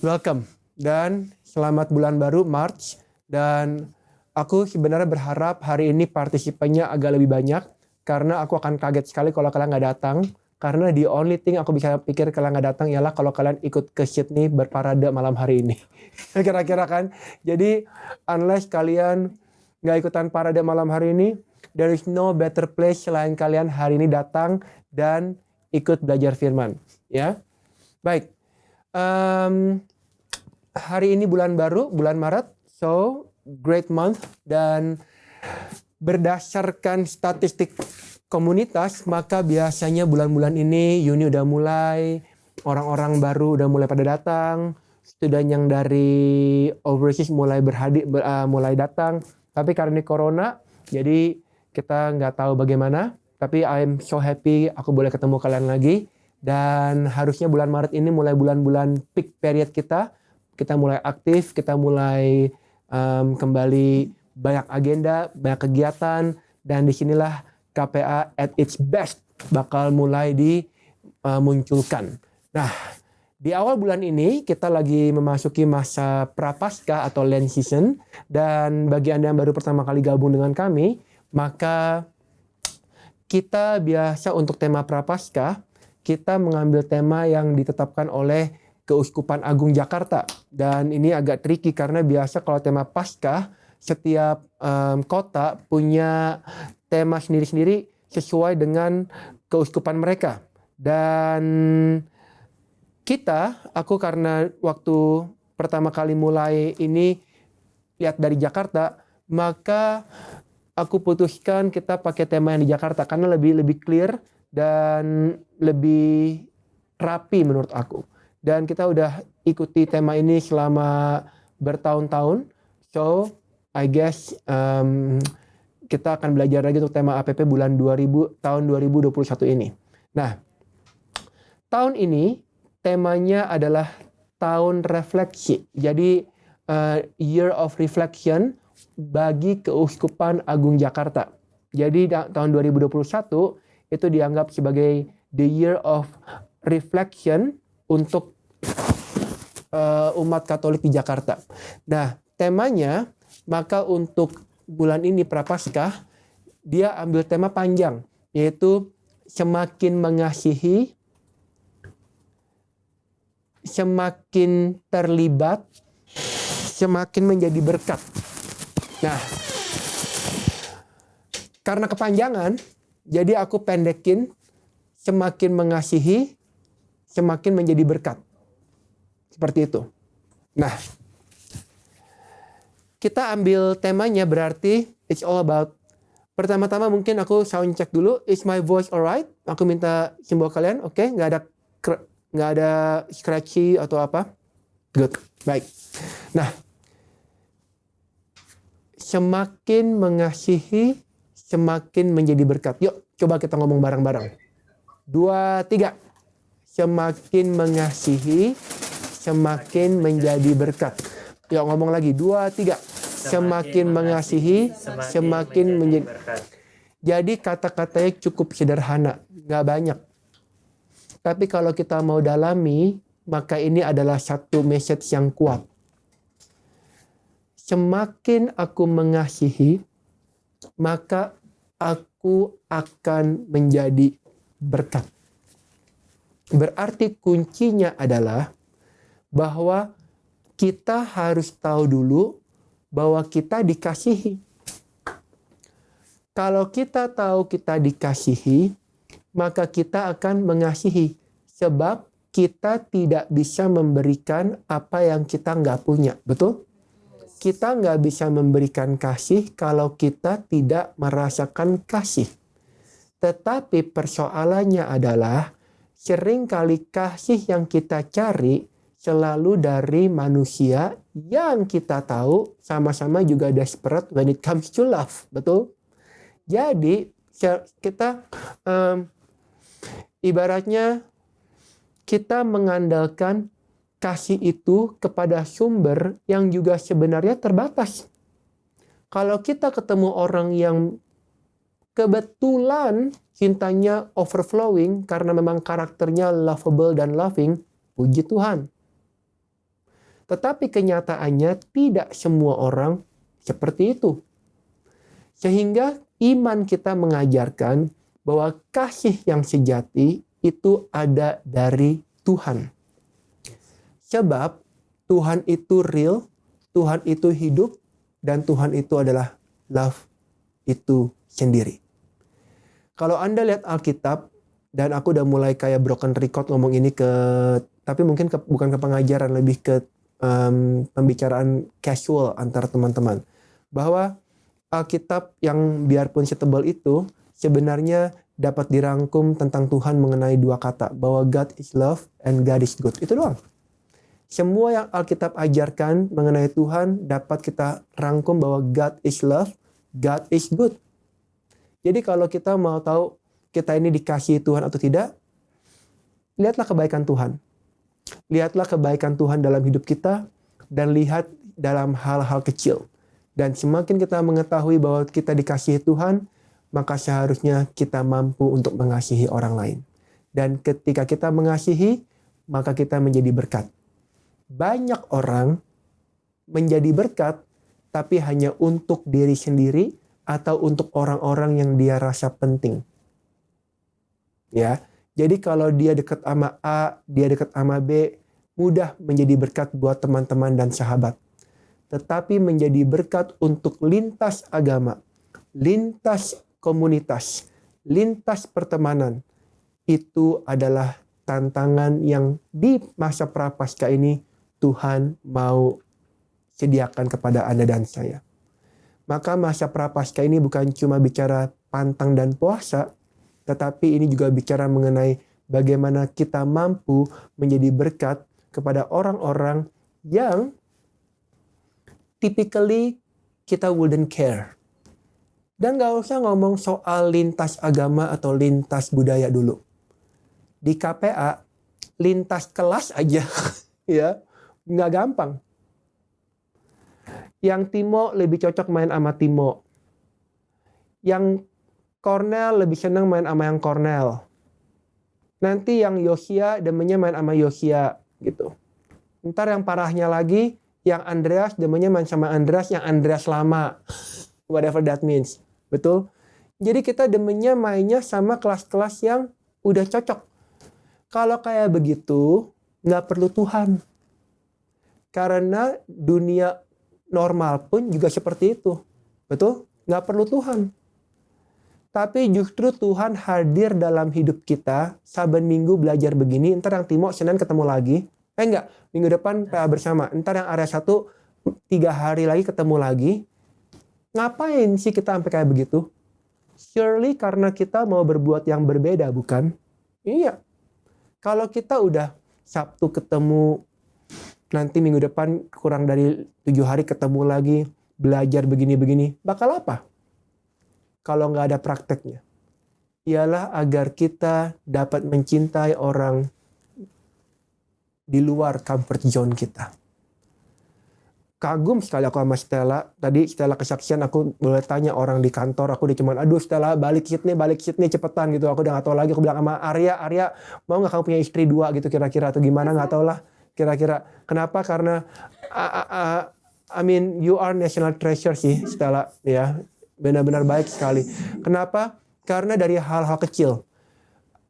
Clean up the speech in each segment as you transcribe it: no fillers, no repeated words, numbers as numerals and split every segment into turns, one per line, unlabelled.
Welcome dan selamat bulan baru March. Dan aku sebenarnya berharap hari ini partisipannya agak lebih banyak karena aku akan kaget sekali kalau kalian nggak datang. Karena the only thing aku bisa pikir kalian nggak datang ialah kalau kalian ikut ke Sydney berparade malam hari ini. Kira-kira kan. Jadi unless kalian nggak ikutan parade malam hari ini, there is no better place selain kalian hari ini datang dan ikut belajar firman. Ya, baik. Hari ini bulan baru, bulan Maret, so great month. Dan berdasarkan statistik komunitas, maka biasanya bulan-bulan ini Uni udah mulai, orang-orang baru udah mulai pada datang, student yang dari overseas mulai mulai datang. Tapi karena corona, jadi kita nggak tahu bagaimana. Tapi I'm so happy aku boleh ketemu kalian lagi. Dan harusnya bulan Maret ini mulai bulan-bulan peak period kita. Kita mulai aktif, kita mulai kembali banyak agenda, banyak kegiatan, dan disinilah KPA at its best bakal mulai dimunculkan. Nah, di awal bulan ini kita lagi memasuki masa prapaskah atau Lent season, dan bagi Anda yang baru pertama kali gabung dengan kami, maka kita biasa untuk tema prapaskah, kita mengambil tema yang ditetapkan oleh Keuskupan Agung Jakarta. Dan ini agak tricky karena biasa kalau tema Paskah, setiap kota punya tema sendiri-sendiri sesuai dengan keuskupan mereka. Dan aku karena waktu pertama kali mulai ini lihat dari Jakarta, maka aku putuskan kita pakai tema yang di Jakarta karena lebih clear dan lebih rapi menurut aku. Dan kita udah ikuti tema ini selama bertahun-tahun. So, I guess kita akan belajar lagi untuk tema APP tahun 2021 ini. Nah, tahun ini temanya adalah tahun refleksi. Jadi, Year of Reflection bagi Keuskupan Agung Jakarta. Jadi, tahun 2021 itu dianggap sebagai the Year of Reflection untuk umat Katolik di Jakarta. Nah, temanya maka untuk bulan ini Prapaskah dia ambil tema panjang, yaitu semakin mengasihi, semakin terlibat, semakin menjadi berkat. Nah, karena kepanjangan, jadi aku pendekin semakin mengasihi, semakin menjadi berkat. Seperti itu. Nah, kita ambil temanya berarti it's all about. Pertama-tama mungkin aku sound check dulu. Is my voice alright? Aku minta simbol kalian. Oke, nggak ada scratchy atau apa. Good. Baik. Nah, semakin mengasihi, semakin menjadi berkat. Yuk, coba kita ngomong bareng-bareng. 2, 3. Semakin mengasihi, semakin menjadi berkat. Yuk ngomong lagi. 2, 3. Semakin mengasihi, semakin menjadi berkat. Jadi kata-katanya cukup sederhana, nggak banyak. Tapi kalau kita mau dalami, maka ini adalah satu message yang kuat. Semakin aku mengasihi, maka aku akan menjadi berkat. Berarti kuncinya adalah bahwa kita harus tahu dulu bahwa kita dikasihi. Kalau kita tahu kita dikasihi, maka kita akan mengasihi. Sebab kita tidak bisa memberikan apa yang kita nggak punya. Betul? Kita nggak bisa memberikan kasih kalau kita tidak merasakan kasih. Tetapi persoalannya adalah seringkali kasih yang kita cari selalu dari manusia yang kita tahu sama-sama juga desperate when it comes to love. Betul? Jadi kita ibaratnya kita mengandalkan kasih itu kepada sumber yang juga sebenarnya terbatas. Kalau kita ketemu orang yang kebetulan cintanya overflowing karena memang karakternya lovable dan loving, puji Tuhan. Tetapi kenyataannya tidak semua orang seperti itu. Sehingga iman kita mengajarkan bahwa kasih yang sejati itu ada dari Tuhan. Sebab Tuhan itu real, Tuhan itu hidup, dan Tuhan itu adalah love itu sendiri. Kalau Anda lihat Alkitab, dan aku udah mulai kayak broken record ngomong ini tapi mungkin bukan ke pengajaran, lebih ke pembicaraan casual antar teman-teman. Bahwa Alkitab yang biarpun setebal itu, sebenarnya dapat dirangkum tentang Tuhan mengenai dua kata, bahwa God is love and God is good. Itu doang. Semua yang Alkitab ajarkan mengenai Tuhan dapat kita rangkum bahwa God is love, God is good. Jadi kalau kita mau tahu kita ini dikasihi Tuhan atau tidak, lihatlah kebaikan Tuhan. Lihatlah kebaikan Tuhan dalam hidup kita, dan lihat dalam hal-hal kecil. Dan semakin kita mengetahui bahwa kita dikasihi Tuhan, maka seharusnya kita mampu untuk mengasihi orang lain. Dan ketika kita mengasihi, maka kita menjadi berkat. Banyak orang menjadi berkat, tapi hanya untuk diri sendiri atau untuk orang-orang yang dia rasa penting. Ya, jadi kalau dia dekat sama A, dia dekat sama B, mudah menjadi berkat buat teman-teman dan sahabat. Tetapi menjadi berkat untuk lintas agama, lintas komunitas, lintas pertemanan, itu adalah tantangan yang di masa prapaskah ini Tuhan mau sediakan kepada Anda dan saya. Maka masa prapaskah ini bukan cuma bicara pantang dan puasa, tetapi ini juga bicara mengenai bagaimana kita mampu menjadi berkat kepada orang-orang yang typically kita wouldn't care. Dan gak usah ngomong soal lintas agama atau lintas budaya dulu. Di KPA, lintas kelas aja ya nggak gampang. Yang Timo lebih cocok main sama Timo. Yang Cornell lebih senang main sama yang Cornell. Nanti yang Yosia demennya main sama Yosia gitu. Ntar yang parahnya lagi, yang Andreas demennya main sama Andreas, yang Andreas lama. Whatever that means. Betul? Jadi kita demennya mainnya sama kelas-kelas yang udah cocok. Kalau kayak begitu, nggak perlu Tuhan. Karena dunia normal pun juga seperti itu. Betul? Nggak perlu Tuhan. Tapi justru Tuhan hadir dalam hidup kita. Saben minggu belajar begini. Ntar yang Timo Senin ketemu lagi. Enggak. Minggu depan PA bersama. Ntar yang area 1 3 hari lagi ketemu lagi. Ngapain sih kita sampai kayak begitu? Surely karena kita mau berbuat yang berbeda, bukan? Iya. Kalau kita udah Sabtu ketemu, nanti minggu depan kurang dari 7 hari ketemu lagi, belajar begini-begini, bakal apa? Kalau nggak ada prakteknya. Ialah agar kita dapat mencintai orang di luar comfort zone kita. Kagum sekali aku sama Stella. Tadi Stella kesaksian, aku boleh tanya orang di kantor, aku udah cuman, aduh Stella balik Sydney cepetan gitu. Aku udah gak tahu lagi, aku bilang sama Arya mau gak kamu punya istri 2 gitu kira-kira atau gimana, gak tahu lah kira-kira. Kenapa? Karena I mean you are national treasure sih Stella ya. Benar-benar baik sekali. Kenapa? Karena dari hal-hal kecil.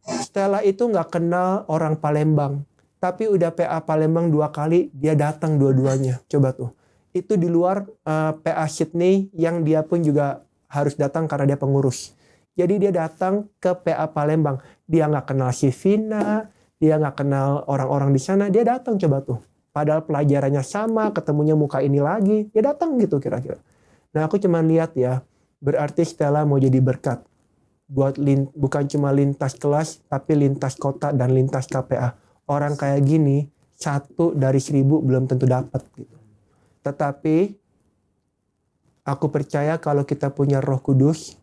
Stella itu gak kenal orang Palembang. Tapi udah PA Palembang 2 kali, dia datang dua-duanya. Coba tuh. Itu di luar PA Sydney yang dia pun juga harus datang karena dia pengurus. Jadi dia datang ke PA Palembang. Dia nggak kenal si Vina, dia nggak kenal orang-orang di sana. Dia datang coba tuh. Padahal pelajarannya sama, ketemunya muka ini lagi. Dia datang gitu kira-kira. Nah aku cuma lihat ya, berarti Stella mau jadi berkat. Buat bukan cuma lintas kelas, tapi lintas kota dan lintas KPA. Orang kayak gini, 1 dari 1000 belum tentu dapat gitu. Tetapi aku percaya kalau kita punya Roh Kudus,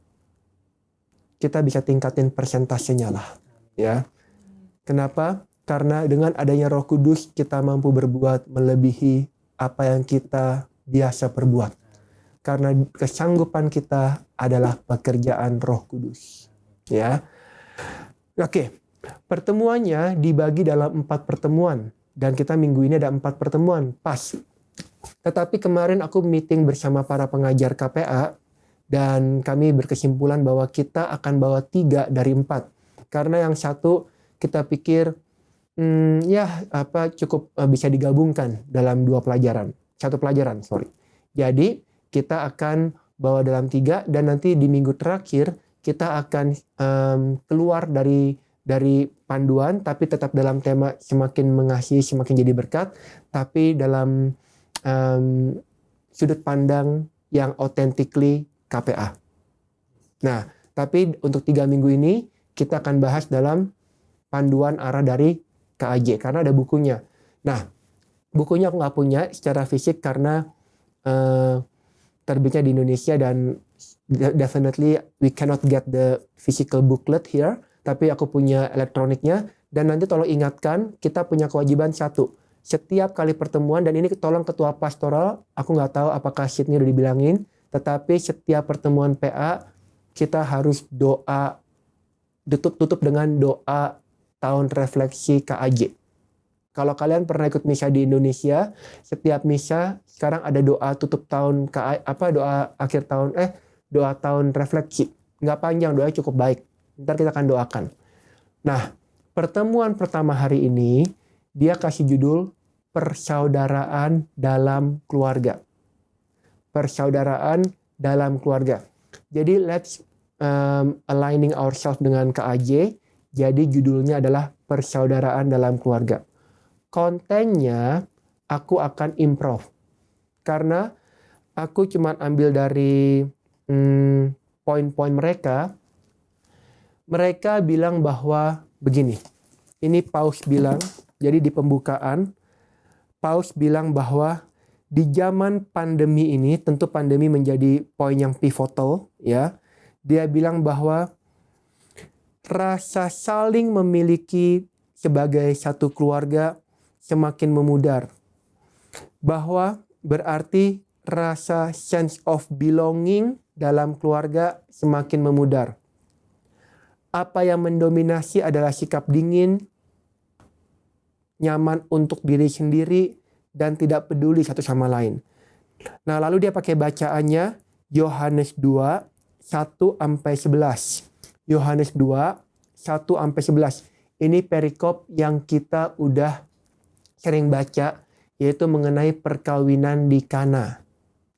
kita bisa tingkatin persentasenya lah, ya. Kenapa? Karena dengan adanya Roh Kudus kita mampu berbuat melebihi apa yang kita biasa perbuat. Karena kesanggupan kita adalah pekerjaan Roh Kudus, ya. Oke. Pertemuannya dibagi dalam 4 pertemuan. Dan kita minggu ini ada 4 pertemuan, pas. Tetapi kemarin aku meeting bersama para pengajar KPA, dan kami berkesimpulan bahwa kita akan bawa 3 dari 4. Karena yang satu kita pikir cukup bisa digabungkan dalam 2 pelajaran. 1 pelajaran, sorry. Jadi kita akan bawa dalam 3, dan nanti di minggu terakhir kita akan keluar dari panduan, tapi tetap dalam tema semakin mengasihi, semakin jadi berkat, tapi dalam sudut pandang yang authentically KPA. Nah, tapi untuk 3 minggu ini kita akan bahas dalam panduan arah dari KAJ, karena ada bukunya. Nah, bukunya aku nggak punya secara fisik karena terbitnya di Indonesia, dan definitely we cannot get the physical booklet here, tapi aku punya elektroniknya. Dan nanti tolong ingatkan, kita punya kewajiban satu, setiap kali pertemuan, dan ini tolong ketua pastoral, aku nggak tahu apakah sheetnya udah dibilangin, tetapi setiap pertemuan PA kita harus doa, tutup dengan doa tahun refleksi KAJ. Kalau kalian pernah ikut misa di Indonesia, setiap misa sekarang ada doa tutup tahun doa akhir tahun doa tahun refleksi. Nggak panjang, doanya cukup baik. Ntar kita akan doakan. Nah, pertemuan pertama hari ini dia kasih judul persaudaraan dalam keluarga. Persaudaraan dalam keluarga. Jadi let's aligning ourselves dengan KAJ. Jadi judulnya adalah persaudaraan dalam keluarga. Kontennya aku akan improv. Karena aku cuma ambil dari poin-poin mereka. Mereka bilang bahwa begini. Ini Paus bilang, jadi di pembukaan Paus bilang bahwa di zaman pandemi ini, tentu pandemi menjadi poin yang pivotal ya. Dia bilang bahwa rasa saling memiliki sebagai satu keluarga semakin memudar. Bahwa berarti rasa sense of belonging dalam keluarga semakin memudar. Apa yang mendominasi adalah sikap dingin, nyaman untuk diri sendiri, dan tidak peduli satu sama lain. Nah, lalu dia pakai bacaannya Yohanes 2, 1-11. Yohanes 2, 1-11. Ini perikop yang kita udah sering baca, yaitu mengenai perkawinan di Kana.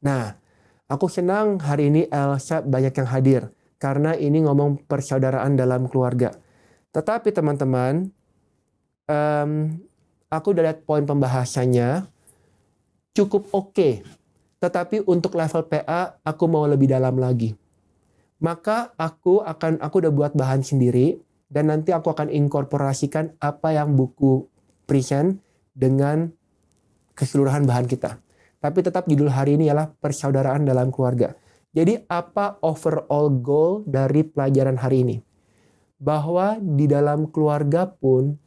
Nah, aku senang hari ini Elsa banyak yang hadir, karena ini ngomong persaudaraan dalam keluarga. Tetapi teman-teman, aku udah lihat poin pembahasannya, cukup oke. Tetapi untuk level PA, aku mau lebih dalam lagi. Maka aku udah buat bahan sendiri, dan nanti aku akan inkorporasikan apa yang buku present dengan keseluruhan bahan kita. Tapi tetap judul hari ini ialah persaudaraan dalam keluarga. Jadi apa overall goal dari pelajaran hari ini? Bahwa di dalam keluarga pun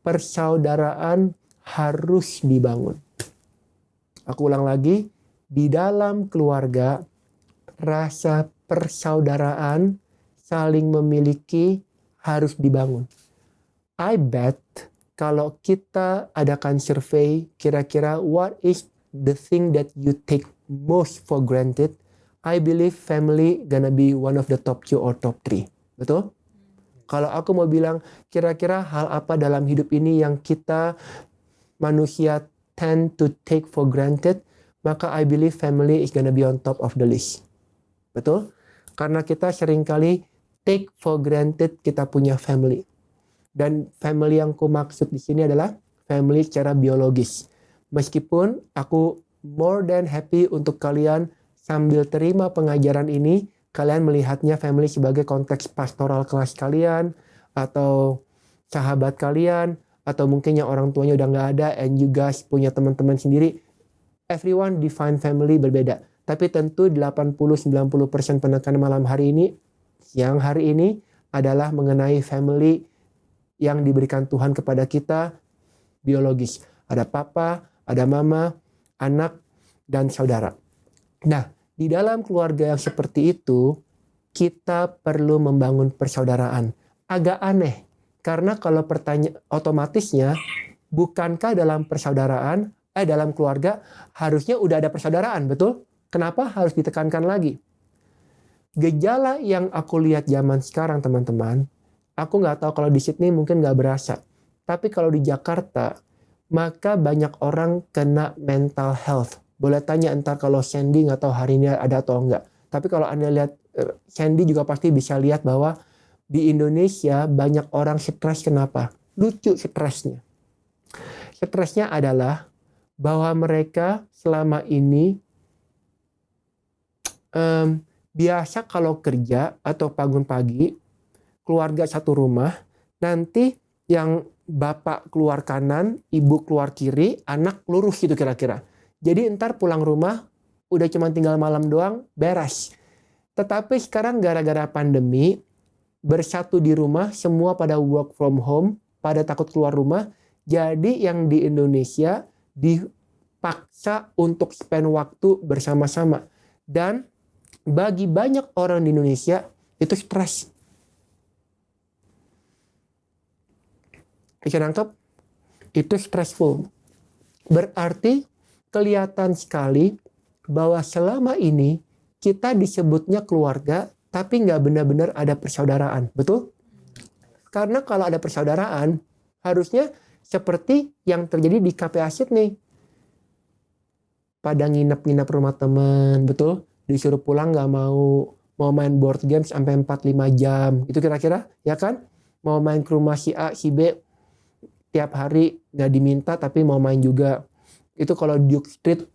persaudaraan harus dibangun. Aku ulang lagi, di dalam keluarga rasa persaudaraan saling memiliki harus dibangun. I bet kalau kita adakan survei, kira-kira what is the thing that you take most for granted, I believe family gonna be one of the top 2 or top 3. Betul? Kalau aku mau bilang, kira-kira hal apa dalam hidup ini yang kita manusia tend to take for granted, maka I believe family is gonna be on top of the list. Betul? Karena kita seringkali take for granted kita punya family. Dan family yang ku maksud di sini adalah family secara biologis. Meskipun aku more than happy untuk kalian sambil terima pengajaran ini, kalian melihatnya family sebagai konteks pastoral kelas kalian, atau sahabat kalian, atau mungkin yang orang tuanya udah nggak ada, and you guys punya teman-teman sendiri. Everyone define family berbeda. Tapi tentu 80-90% penekanan malam hari ini, siang hari ini, adalah mengenai family yang diberikan Tuhan kepada kita biologis. Ada papa, ada mama, anak, dan saudara. Nah, di dalam keluarga yang seperti itu, kita perlu membangun persaudaraan. Agak aneh, karena kalau otomatisnya Bukankah dalam dalam keluarga harusnya udah ada persaudaraan, betul? Kenapa harus ditekankan lagi? Gejala yang aku lihat zaman sekarang teman-teman, aku nggak tahu kalau di Sydney mungkin nggak berasa. Tapi kalau di Jakarta, maka banyak orang kena mental health. Boleh tanya entar kalau Sandy nggak tahu hari ini ada atau enggak. Tapi kalau Anda lihat, Sandy juga pasti bisa lihat bahwa di Indonesia banyak orang stres. Kenapa? Lucu stresnya. Stresnya adalah bahwa mereka selama ini biasa kalau kerja atau bangun pagi, keluarga satu rumah, nanti yang bapak keluar kanan, ibu keluar kiri, anak lurus gitu kira-kira. Jadi ntar pulang rumah udah cuma tinggal malam doang, beres. Tetapi sekarang gara-gara pandemi, bersatu di rumah, semua pada work from home, pada takut keluar rumah. Jadi yang di Indonesia dipaksa untuk spend waktu bersama-sama. Dan bagi banyak orang di Indonesia itu stres. Bisa nangkep? Itu stressful. Berarti kelihatan sekali bahwa selama ini kita disebutnya keluarga, tapi nggak benar-benar ada persaudaraan. Betul? Karena kalau ada persaudaraan, harusnya seperti yang terjadi di KPA Sydney. Pada nginep-nginep rumah teman, betul? Disuruh pulang nggak mau main board games sampai 4-5 jam. Itu kira-kira, ya kan? Mau main ke rumah si A, si B, tiap hari nggak diminta tapi mau main juga. Itu kalau Duke Street,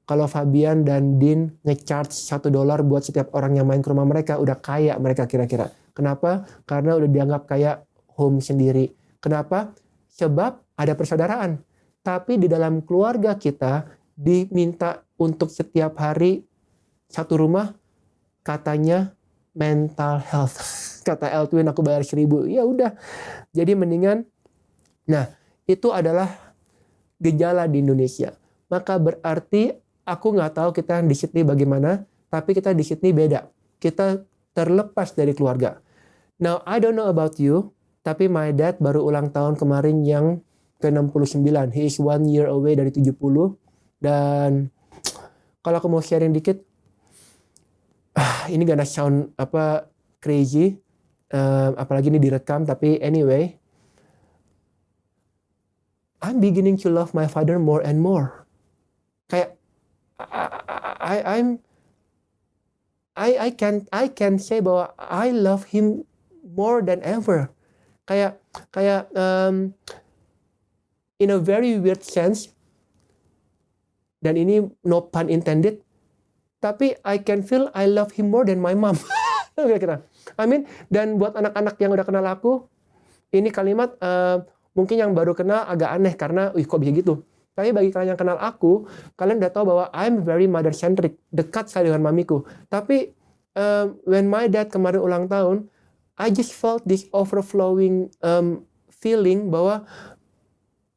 kalau Fabian dan Dean nge-charge $1 buat setiap orang yang main ke rumah mereka, udah kaya mereka kira-kira. Kenapa? Karena udah dianggap kayak home sendiri. Kenapa? Sebab ada persaudaraan. Tapi di dalam keluarga kita diminta untuk setiap hari satu rumah, katanya mental health. Kata Eltwin, aku bayar 1.000. Ya udah. Jadi mendingan. Nah, itu adalah gejala di Indonesia. Maka berarti aku nggak tahu kita di Sydney bagaimana, tapi kita di Sydney beda. Kita terlepas dari keluarga. Now, I don't know about you, tapi my dad baru ulang tahun kemarin yang ke-69. He is 1 year away dari 70. Dan kalau aku mau sharing dikit, ini gonna sound crazy, apalagi ini direkam, tapi anyway, I'm beginning to love my father more and more. Kayak I can say bahwa I love him more than ever. Kayak in a very weird sense, dan ini no pun intended, tapi I can feel I love him more than my mom. Kira-kira. I mean, dan buat anak-anak yang udah kenal aku, ini kalimat mungkin yang baru kenal agak aneh karena kok bisa gitu. Tapi bagi kalian yang kenal aku, kalian udah tahu bahwa I'm very mother centric, dekat sekali dengan mamiku. Tapi when my dad kemarin ulang tahun, I just felt this overflowing feeling bahwa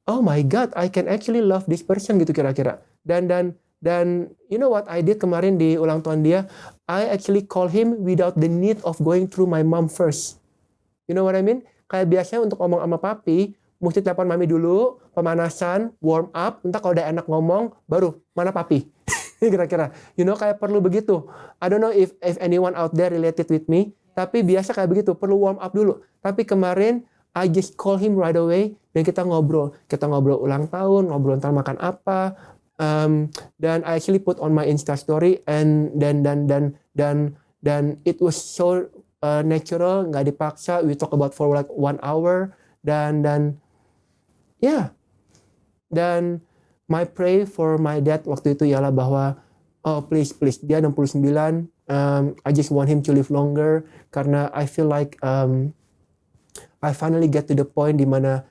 oh my God, I can actually love this person gitu kira-kira. Dan you know what I did kemarin di ulang tahun dia? I actually call him without the need of going through my mom first. You know what I mean? Kayak biasanya untuk ngomong sama papi, mesti telepon mami dulu, pemanasan, warm up, entah kalau udah enak ngomong, baru mana papi. Kira-kira. You know, kayak perlu begitu. I don't know if anyone out there related with me, tapi biasa kayak begitu, perlu warm up dulu. Tapi kemarin, I just call him right away, dan kita ngobrol. Kita ngobrol ulang tahun, ngobrol tentang makan apa, dan I actually put on my Insta story, and dan it was so natural, nggak dipaksa. We talk about for like 1 hour, dan my pray for my dad waktu itu ialah bahwa oh please dia 69, I just want him to live longer, karena I feel like I finally get to the point di mana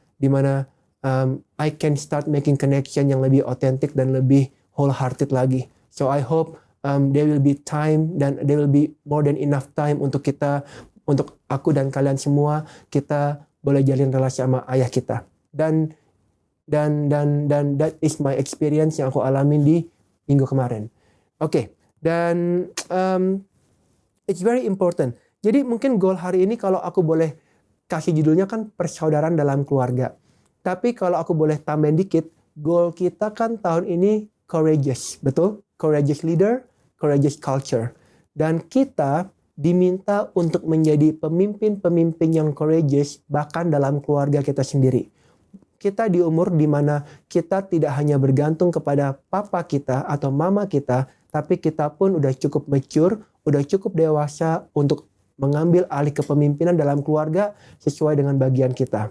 I can start making connection yang lebih authentic dan lebih wholehearted lagi. So I hope there will be time, dan there will be more than enough time untuk aku dan kalian semua, kita boleh jalin relasi sama ayah kita. Dan that is my experience yang aku alamin di minggu kemarin. Oke. Dan it's very important. Jadi mungkin goal hari ini kalau aku boleh kasih judulnya kan persaudaraan dalam keluarga. Tapi kalau aku boleh tambahin dikit, goal kita kan tahun ini courageous, betul? Courageous leader, courageous culture. Dan kita diminta untuk menjadi pemimpin-pemimpin yang courageous bahkan dalam keluarga kita sendiri. Kita di umur di mana kita tidak hanya bergantung kepada papa kita atau mama kita, tapi kita pun udah cukup mature, udah cukup dewasa untuk mengambil alih kepemimpinan dalam keluarga sesuai dengan bagian kita.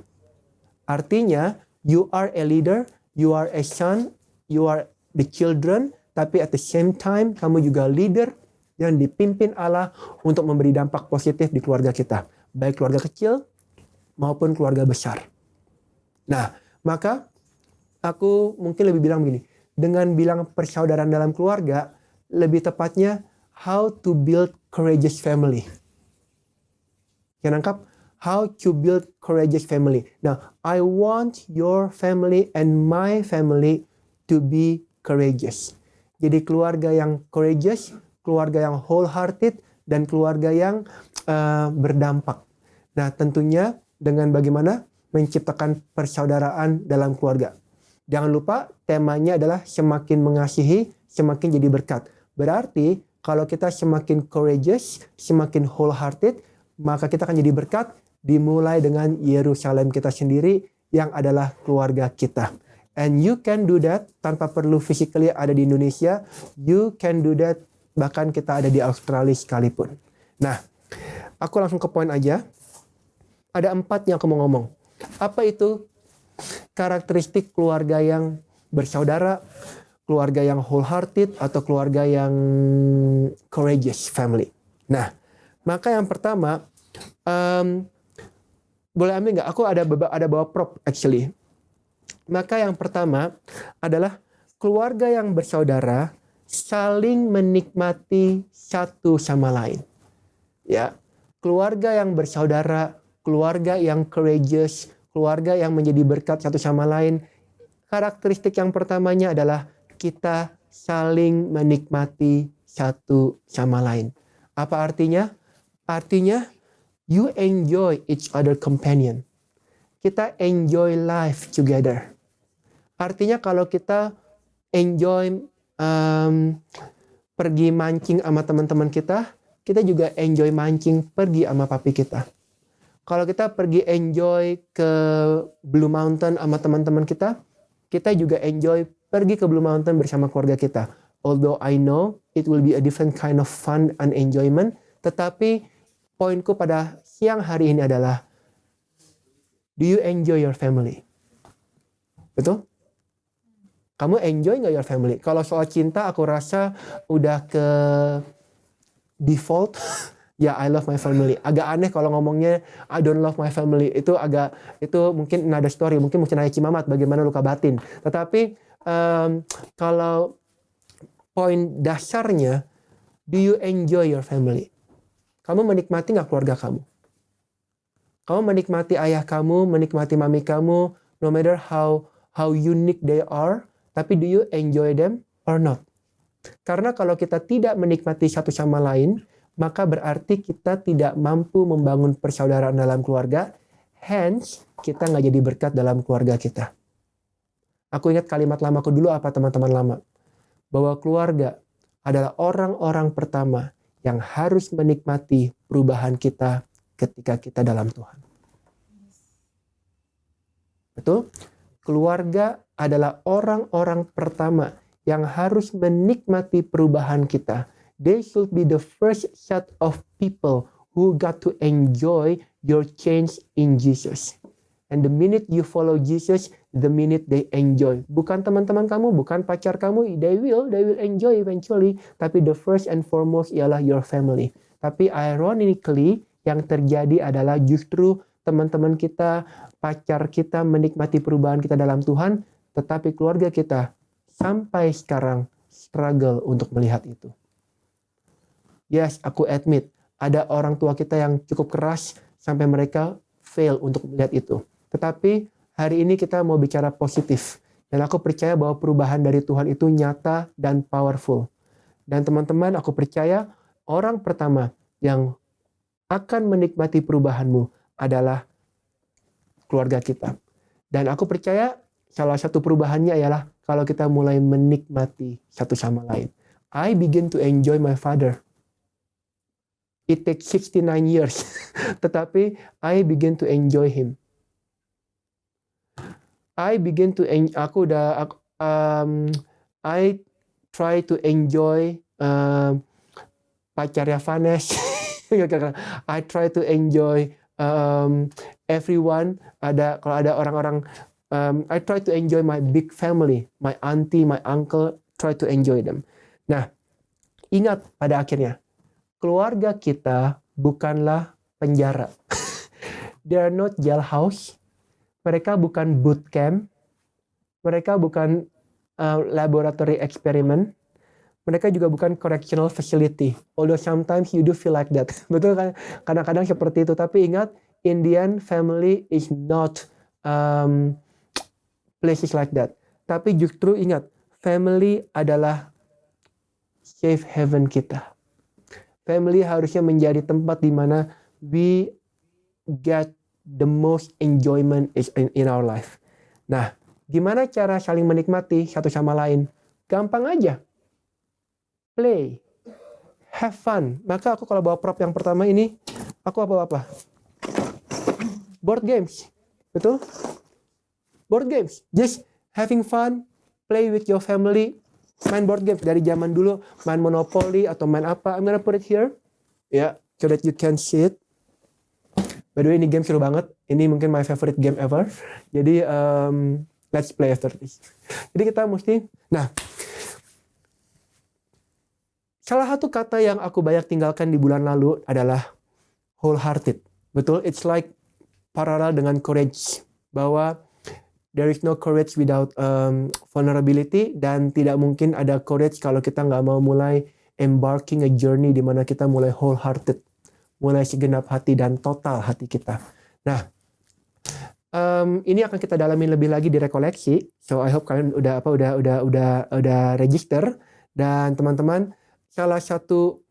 Artinya, you are a leader, you are a son, you are the children, tapi at the same time kamu juga leader yang dipimpin Allah untuk memberi dampak positif di keluarga kita. Baik keluarga kecil maupun keluarga besar. Nah, maka aku mungkin lebih bilang begini. Dengan bilang persaudaraan dalam keluarga, lebih tepatnya how to build courageous family. Yang nangkap? How to build courageous family. Now, I want your family and my family to be courageous. Jadi keluarga yang courageous, keluarga yang wholehearted, dan keluarga yang berdampak. Nah, tentunya dengan bagaimana menciptakan persaudaraan dalam keluarga. Jangan lupa temanya adalah semakin mengasihi, semakin jadi berkat. Berarti kalau kita semakin courageous, semakin wholehearted, maka kita akan jadi berkat. Dimulai dengan Yerusalem kita sendiri yang adalah keluarga kita. And you can do that tanpa perlu physically ada di Indonesia. You can do that bahkan kita ada di Australia sekalipun. Nah, aku langsung ke poin aja. Ada 4 yang aku mau ngomong. Apa itu karakteristik keluarga yang bersaudara, keluarga yang wholehearted, atau keluarga yang courageous family? Nah, maka yang pertama, boleh ambil nggak? Aku ada bawa prop actually. Maka yang pertama adalah keluarga yang bersaudara saling menikmati satu sama lain. Ya, keluarga yang bersaudara, keluarga yang courageous, keluarga yang menjadi berkat satu sama lain. Karakteristik yang pertamanya adalah kita saling menikmati satu sama lain. Apa artinya? Artinya you enjoy each other companion. Kita enjoy life together. Artinya kalau kita enjoy pergi mancing sama teman-teman kita juga enjoy mancing pergi sama papi kita. Kalau kita pergi enjoy ke Blue Mountain sama teman-teman kita juga enjoy pergi ke Blue Mountain bersama keluarga kita. Although I know it will be a different kind of fun and enjoyment, tetapi poinku pada siang hari ini adalah, do you enjoy your family? Betul? Kamu enjoy nggak your family? Kalau soal cinta, aku rasa udah ke default. Ya, I love my family. Agak aneh kalau ngomongnya I don't love my family. Itu mungkin nada story. Mungkin nada Cimamat, bagaimana luka batin. Tetapi kalau poin dasarnya, do you enjoy your family? Kamu menikmati nggak keluarga kamu? Kamu menikmati ayah kamu, menikmati mami kamu, no matter how unique they are, tapi do you enjoy them or not? Karena kalau kita tidak menikmati satu sama lain, maka berarti kita tidak mampu membangun persaudaraan dalam keluarga, hence kita nggak jadi berkat dalam keluarga kita. Aku ingat kalimat lamaku dulu apa teman-teman lama? Bahwa keluarga adalah orang-orang pertama yang harus menikmati perubahan kita ketika kita dalam Tuhan. Betul? Keluarga adalah orang-orang pertama yang harus menikmati perubahan kita. They should be the first set of people who got to enjoy your change in Jesus. And the minute you follow Jesus, the minute they enjoy. Bukan teman-teman kamu, bukan pacar kamu, they will enjoy eventually. Tapi the first and foremost ialah your family. Tapi ironically, yang terjadi adalah justru teman-teman kita, pacar kita menikmati perubahan kita dalam Tuhan, tetapi keluarga kita sampai sekarang struggle untuk melihat itu. Yes, aku admit, ada orang tua kita yang cukup keras sampai mereka fail untuk melihat itu. Tetapi hari ini kita mau bicara positif. Dan aku percaya bahwa perubahan dari Tuhan itu nyata dan powerful. Dan teman-teman, aku percaya orang pertama yang akan menikmati perubahanmu adalah keluarga kita. Dan aku percaya salah satu perubahannya ialah kalau kita mulai menikmati satu sama lain. I begin to enjoy my father. It takes 69 years. Tetapi I begin to enjoy him. I try to enjoy pacarnya Vanes. I try to enjoy everyone. Kalau ada orang-orang, I try to enjoy my big family, my auntie, my uncle, try to enjoy them. Nah, ingat pada akhirnya, keluarga kita bukanlah penjara. They are not jailhouse. Mereka bukan bootcamp. Mereka bukan laboratory experiment. Mereka juga bukan correctional facility. Although sometimes you do feel like that. Betul kan? Kadang-kadang seperti itu. Tapi ingat, Indian family is not places like that. Tapi justru ingat, family adalah safe haven kita. Family harusnya menjadi tempat di mana we get the most enjoyment is in our life. Nah, gimana cara saling menikmati satu sama lain? Gampang aja. Play. Have fun. Maka aku kalau bawa prop yang pertama ini, aku apa? Board games. Betul? Board games. Just having fun, play with your family, main board games. Dari zaman dulu, main Monopoly atau main apa. I'm gonna put it here. Ya, so that you can see it. By the way, ini game seru banget. Ini mungkin my favorite game ever. Jadi, let's play after this. Jadi kita mesti, salah satu kata yang aku banyak tinggalkan di bulan lalu adalah wholehearted. Betul, it's like paralel dengan courage. Bahwa there is no courage without vulnerability. Dan tidak mungkin ada courage kalau kita nggak mau mulai embarking a journey di mana kita mulai wholehearted. Mulai segenap hati dan total hati kita. Nah, ini akan kita dalamin lebih lagi di rekoleksi. So I hope kalian udah register. Dan teman-teman, salah satu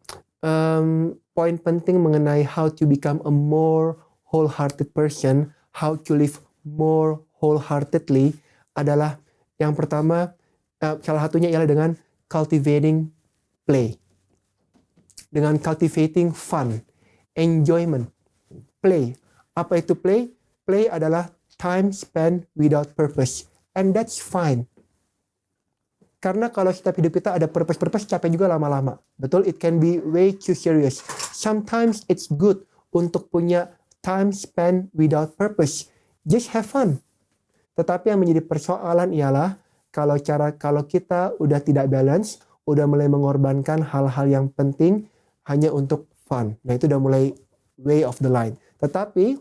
poin penting mengenai how to become a more wholehearted person, how to live more wholeheartedly adalah yang pertama, salah satunya ialah dengan cultivating play. Dengan cultivating fun, enjoyment, play. Apa itu play? Play adalah time spent without purpose. And that's fine. Karena kalau setiap hidup kita ada purpose capek juga lama-lama. Betul? It can be way too serious. Sometimes it's good untuk punya time spent without purpose. Just have fun. Tetapi yang menjadi persoalan ialah kalau kita udah tidak balance, udah mulai mengorbankan hal-hal yang penting hanya untuk fun. Nah, itu udah mulai way off the line. Tetapi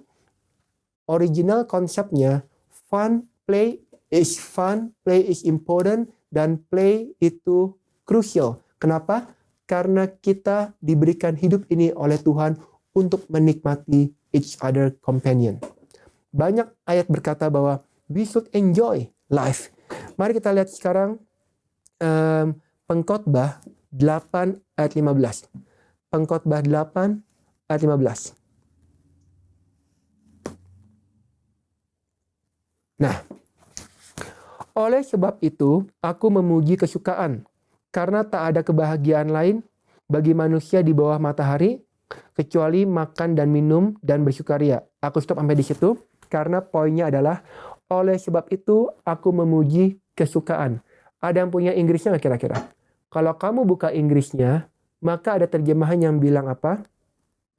original konsepnya play is important. Dan play itu crucial. Kenapa? Karena kita diberikan hidup ini oleh Tuhan untuk menikmati each other companion. Banyak ayat berkata bahwa we should enjoy life. Mari kita lihat sekarang Pengkhotbah 8 ayat 15. Pengkhotbah 8 ayat 15. Nah, oleh sebab itu, aku memuji kesukaan, karena tak ada kebahagiaan lain bagi manusia di bawah matahari, kecuali makan dan minum dan bersukaria. Aku stop sampai di situ, karena poinnya adalah, oleh sebab itu, aku memuji kesukaan. Ada yang punya Inggrisnya nggak kira-kira? Kalau kamu buka Inggrisnya, maka ada terjemahan yang bilang apa?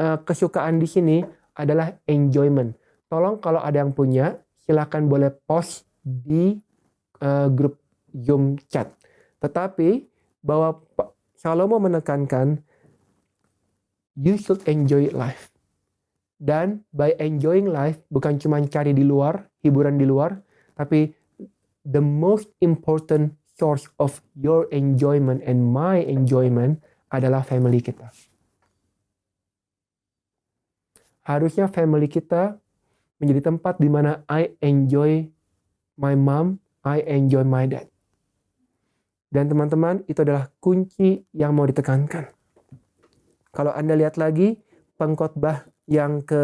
Kesukaan di sini adalah enjoyment. Tolong kalau ada yang punya, silakan boleh post di grup Zoom chat. Tetapi bahwa Salomo menekankan you should enjoy life. Dan by enjoying life bukan cuma cari di luar, hiburan di luar, tapi the most important source of your enjoyment and my enjoyment adalah family kita. Harusnya family kita menjadi tempat di mana I enjoy my mom, I enjoy my dad. Dan teman-teman, itu adalah kunci yang mau ditekankan. Kalau Anda lihat lagi Pengkhotbah yang ke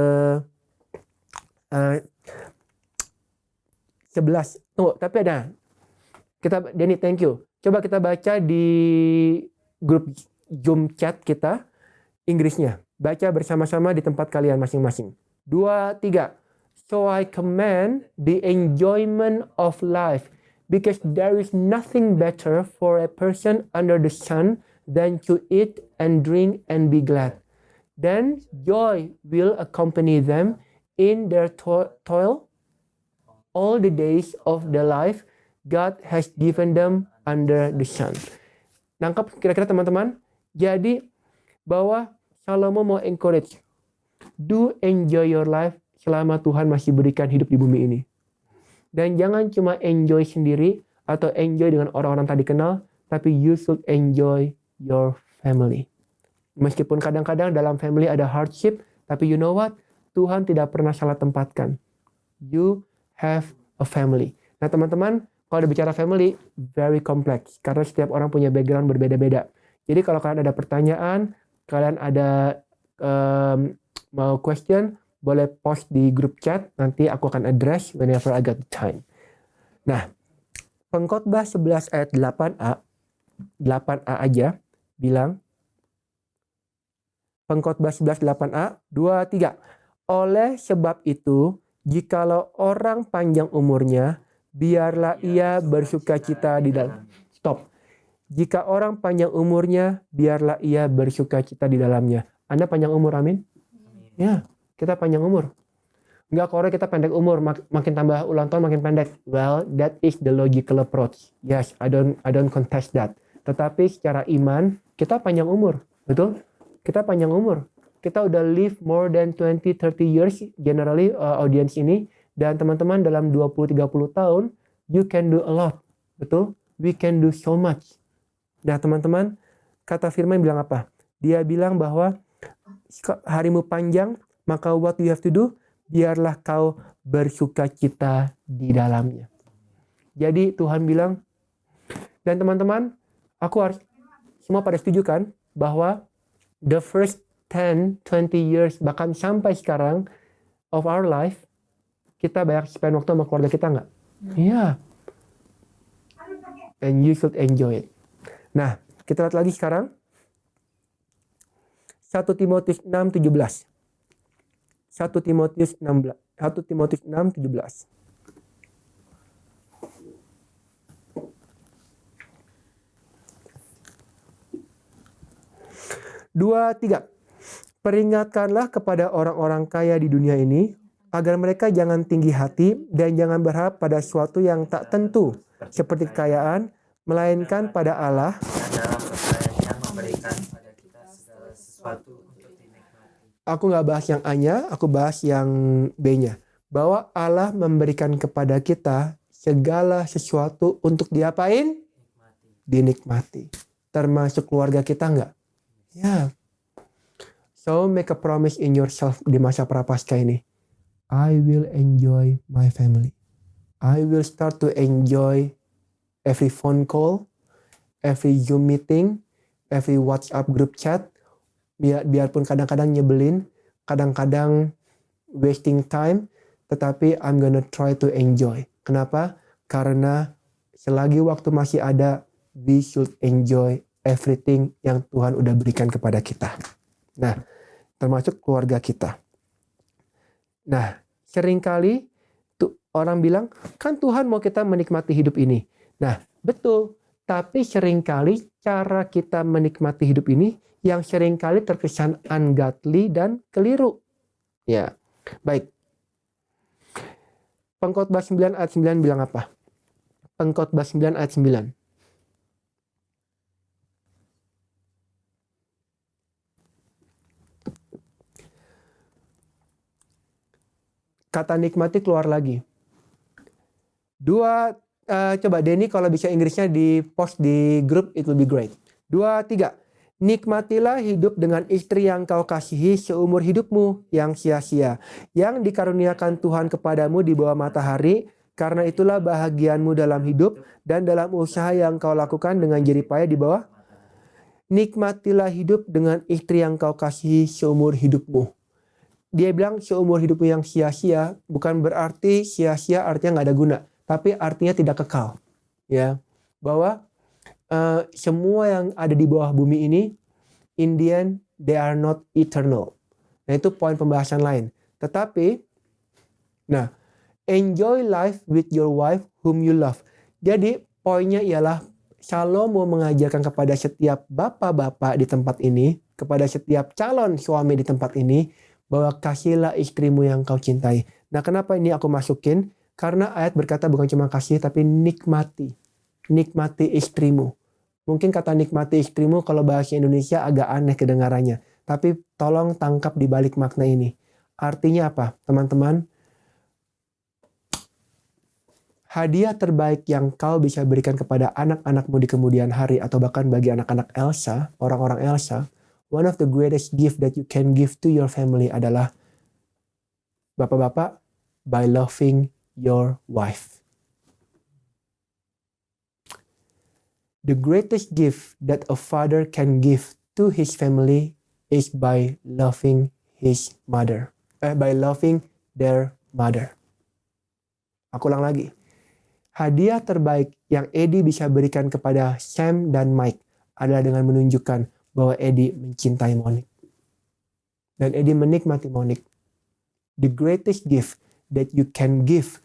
11. Tunggu, tapi ada. Denny, thank you. Coba kita baca di grup Zoom chat kita Inggrisnya. Baca bersama-sama di tempat kalian masing-masing. 2, 3. So I commend the enjoyment of life, because there is nothing better for a person under the sun than to eat and drink and be glad. Then joy will accompany them in their toil all the days of their life God has given them under the sun. Nangkap kira-kira teman-teman? Jadi bahwa Salomo mau encourage, do enjoy your life selama Tuhan masih berikan hidup di bumi ini. Dan jangan cuma enjoy sendiri atau enjoy dengan orang-orang tadi kenal, tapi you should enjoy your family. Meskipun kadang-kadang dalam family ada hardship, tapi you know what? Tuhan tidak pernah salah tempatkan. You have a family. Nah teman-teman, kalau ada bicara family, very complex. Karena setiap orang punya background berbeda-beda. Jadi kalau kalian ada pertanyaan, kalian ada mau question, boleh post di grup chat. Nanti aku akan address whenever I got the time. Nah, Pengkhotbah 11 ayat 8a aja bilang, Pengkhotbah 11 8a 2, 3. Oleh sebab itu, jikalau orang panjang umurnya, biarlah ia bersukacita di dalam. Stop. Jika orang panjang umurnya, biarlah ia bersukacita di dalamnya. Anda panjang umur, amin? Ya, kita panjang umur. Enggak, kalau kita pendek umur, makin tambah ulang tahun makin pendek. Well, that is the logical approach. Yes, I don't contest that. Tetapi secara iman, kita panjang umur. Betul? Kita panjang umur. Kita udah live more than 20-30 years generally audience ini. Dan teman-teman dalam 20-30 tahun, you can do a lot. Betul? We can do so much. Nah teman-teman, kata firman bilang apa? Dia bilang bahwa harimu panjang, maka what you have to do? Biarlah kau bersukacita di dalamnya. Jadi Tuhan bilang, dan teman-teman, aku harus, semua pada setuju kan? Bahwa the first 10, 20 years, bahkan sampai sekarang of our life, kita banyak spend waktu sama keluarga kita nggak? Iya. And you should enjoy it. Nah, kita lihat lagi sekarang. 1 Timotius 6:17. 1 Timotius 6:17. 2, 3. Peringatkanlah kepada orang-orang kaya di dunia ini, agar mereka jangan tinggi hati dan jangan berharap pada sesuatu yang tak tentu, seperti kekayaan, melainkan pada Allah.
Dalam percayaannya memberikan pada kita segala sesuatu untuk dinikmati.
Aku nggak bahas yang A-nya, aku bahas yang B-nya. Bahwa Allah memberikan kepada kita segala sesuatu untuk diapain? Dinikmati. Termasuk keluarga kita nggak? Ya. So make a promise in yourself di masa prapaskah ini. I will enjoy my family. I will start to enjoy every phone call, every Zoom meeting, every WhatsApp group chat. Biarpun kadang-kadang nyebelin, kadang-kadang wasting time, tetapi I'm gonna try to enjoy. Kenapa? Karena selagi waktu masih ada, we should enjoy everything yang Tuhan udah berikan kepada kita. Nah, termasuk keluarga kita. Nah, seringkali orang bilang, kan Tuhan mau kita menikmati hidup ini. Nah, betul. Tapi seringkali cara kita menikmati hidup ini yang seringkali terkesan ungodly dan keliru. Ya, baik. Pengkhotbah 9 ayat 9 bilang apa? Pengkhotbah 9 ayat 9. Kata nikmati keluar lagi. Coba Denny kalau bisa Inggrisnya di post di grup, it will be great. 2, 3. Nikmatilah hidup dengan istri yang kau kasihi seumur hidupmu yang sia-sia, yang dikaruniakan Tuhan kepadamu di bawah matahari, karena itulah bahagianmu dalam hidup dan dalam usaha yang kau lakukan dengan jeripaya di bawah. Nikmatilah hidup dengan istri yang kau kasihi seumur hidupmu. Dia bilang seumur hidupmu yang sia-sia, bukan berarti sia-sia artinya nggak ada guna. tapi artinya tidak kekal. Ya, bahwa semua yang ada di bawah bumi ini, in the end, they are not eternal. Nah, itu poin pembahasan lain. Tetapi, nah, enjoy life with your wife whom you love. Jadi, poinnya ialah Salomo mengajarkan kepada setiap bapak-bapak di tempat ini, kepada setiap calon suami di tempat ini, bahwa kasihlah istrimu yang kau cintai. Nah, kenapa ini aku masukin? Karena ayat berkata bukan cuma kasih, tapi nikmati. Nikmati istrimu. Mungkin kata nikmati istrimu kalau bahasa Indonesia agak aneh kedengarannya. Tapi tolong tangkap di balik makna ini. Artinya apa, teman-teman? Hadiah terbaik yang kau bisa berikan kepada anak-anakmu di kemudian hari, atau bahkan bagi anak-anak Elsa, orang-orang Elsa, one of the greatest gift that you can give to your family adalah, bapak-bapak, by loving your wife. The greatest gift that a father can give to his family is by loving his mother. By loving their mother. Aku ulang lagi. Hadiah terbaik yang Eddie bisa berikan kepada Sam dan Mike adalah dengan menunjukkan bahwa Eddie mencintai Monique. Dan Eddie menikmati Monique. The greatest gift that you can give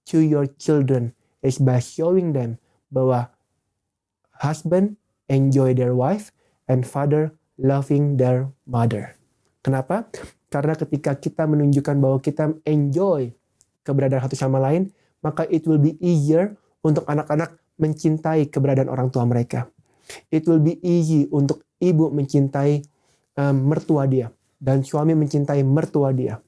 to your children is by showing them bahwa husband enjoy their wife and father loving their mother. Kenapa? Karena ketika kita menunjukkan bahwa kita enjoy keberadaan satu sama lain, maka it will be easier untuk anak-anak mencintai keberadaan orang tua mereka. It will be easy untuk ibu mencintai mertua dia, dan suami mencintai mertua dia.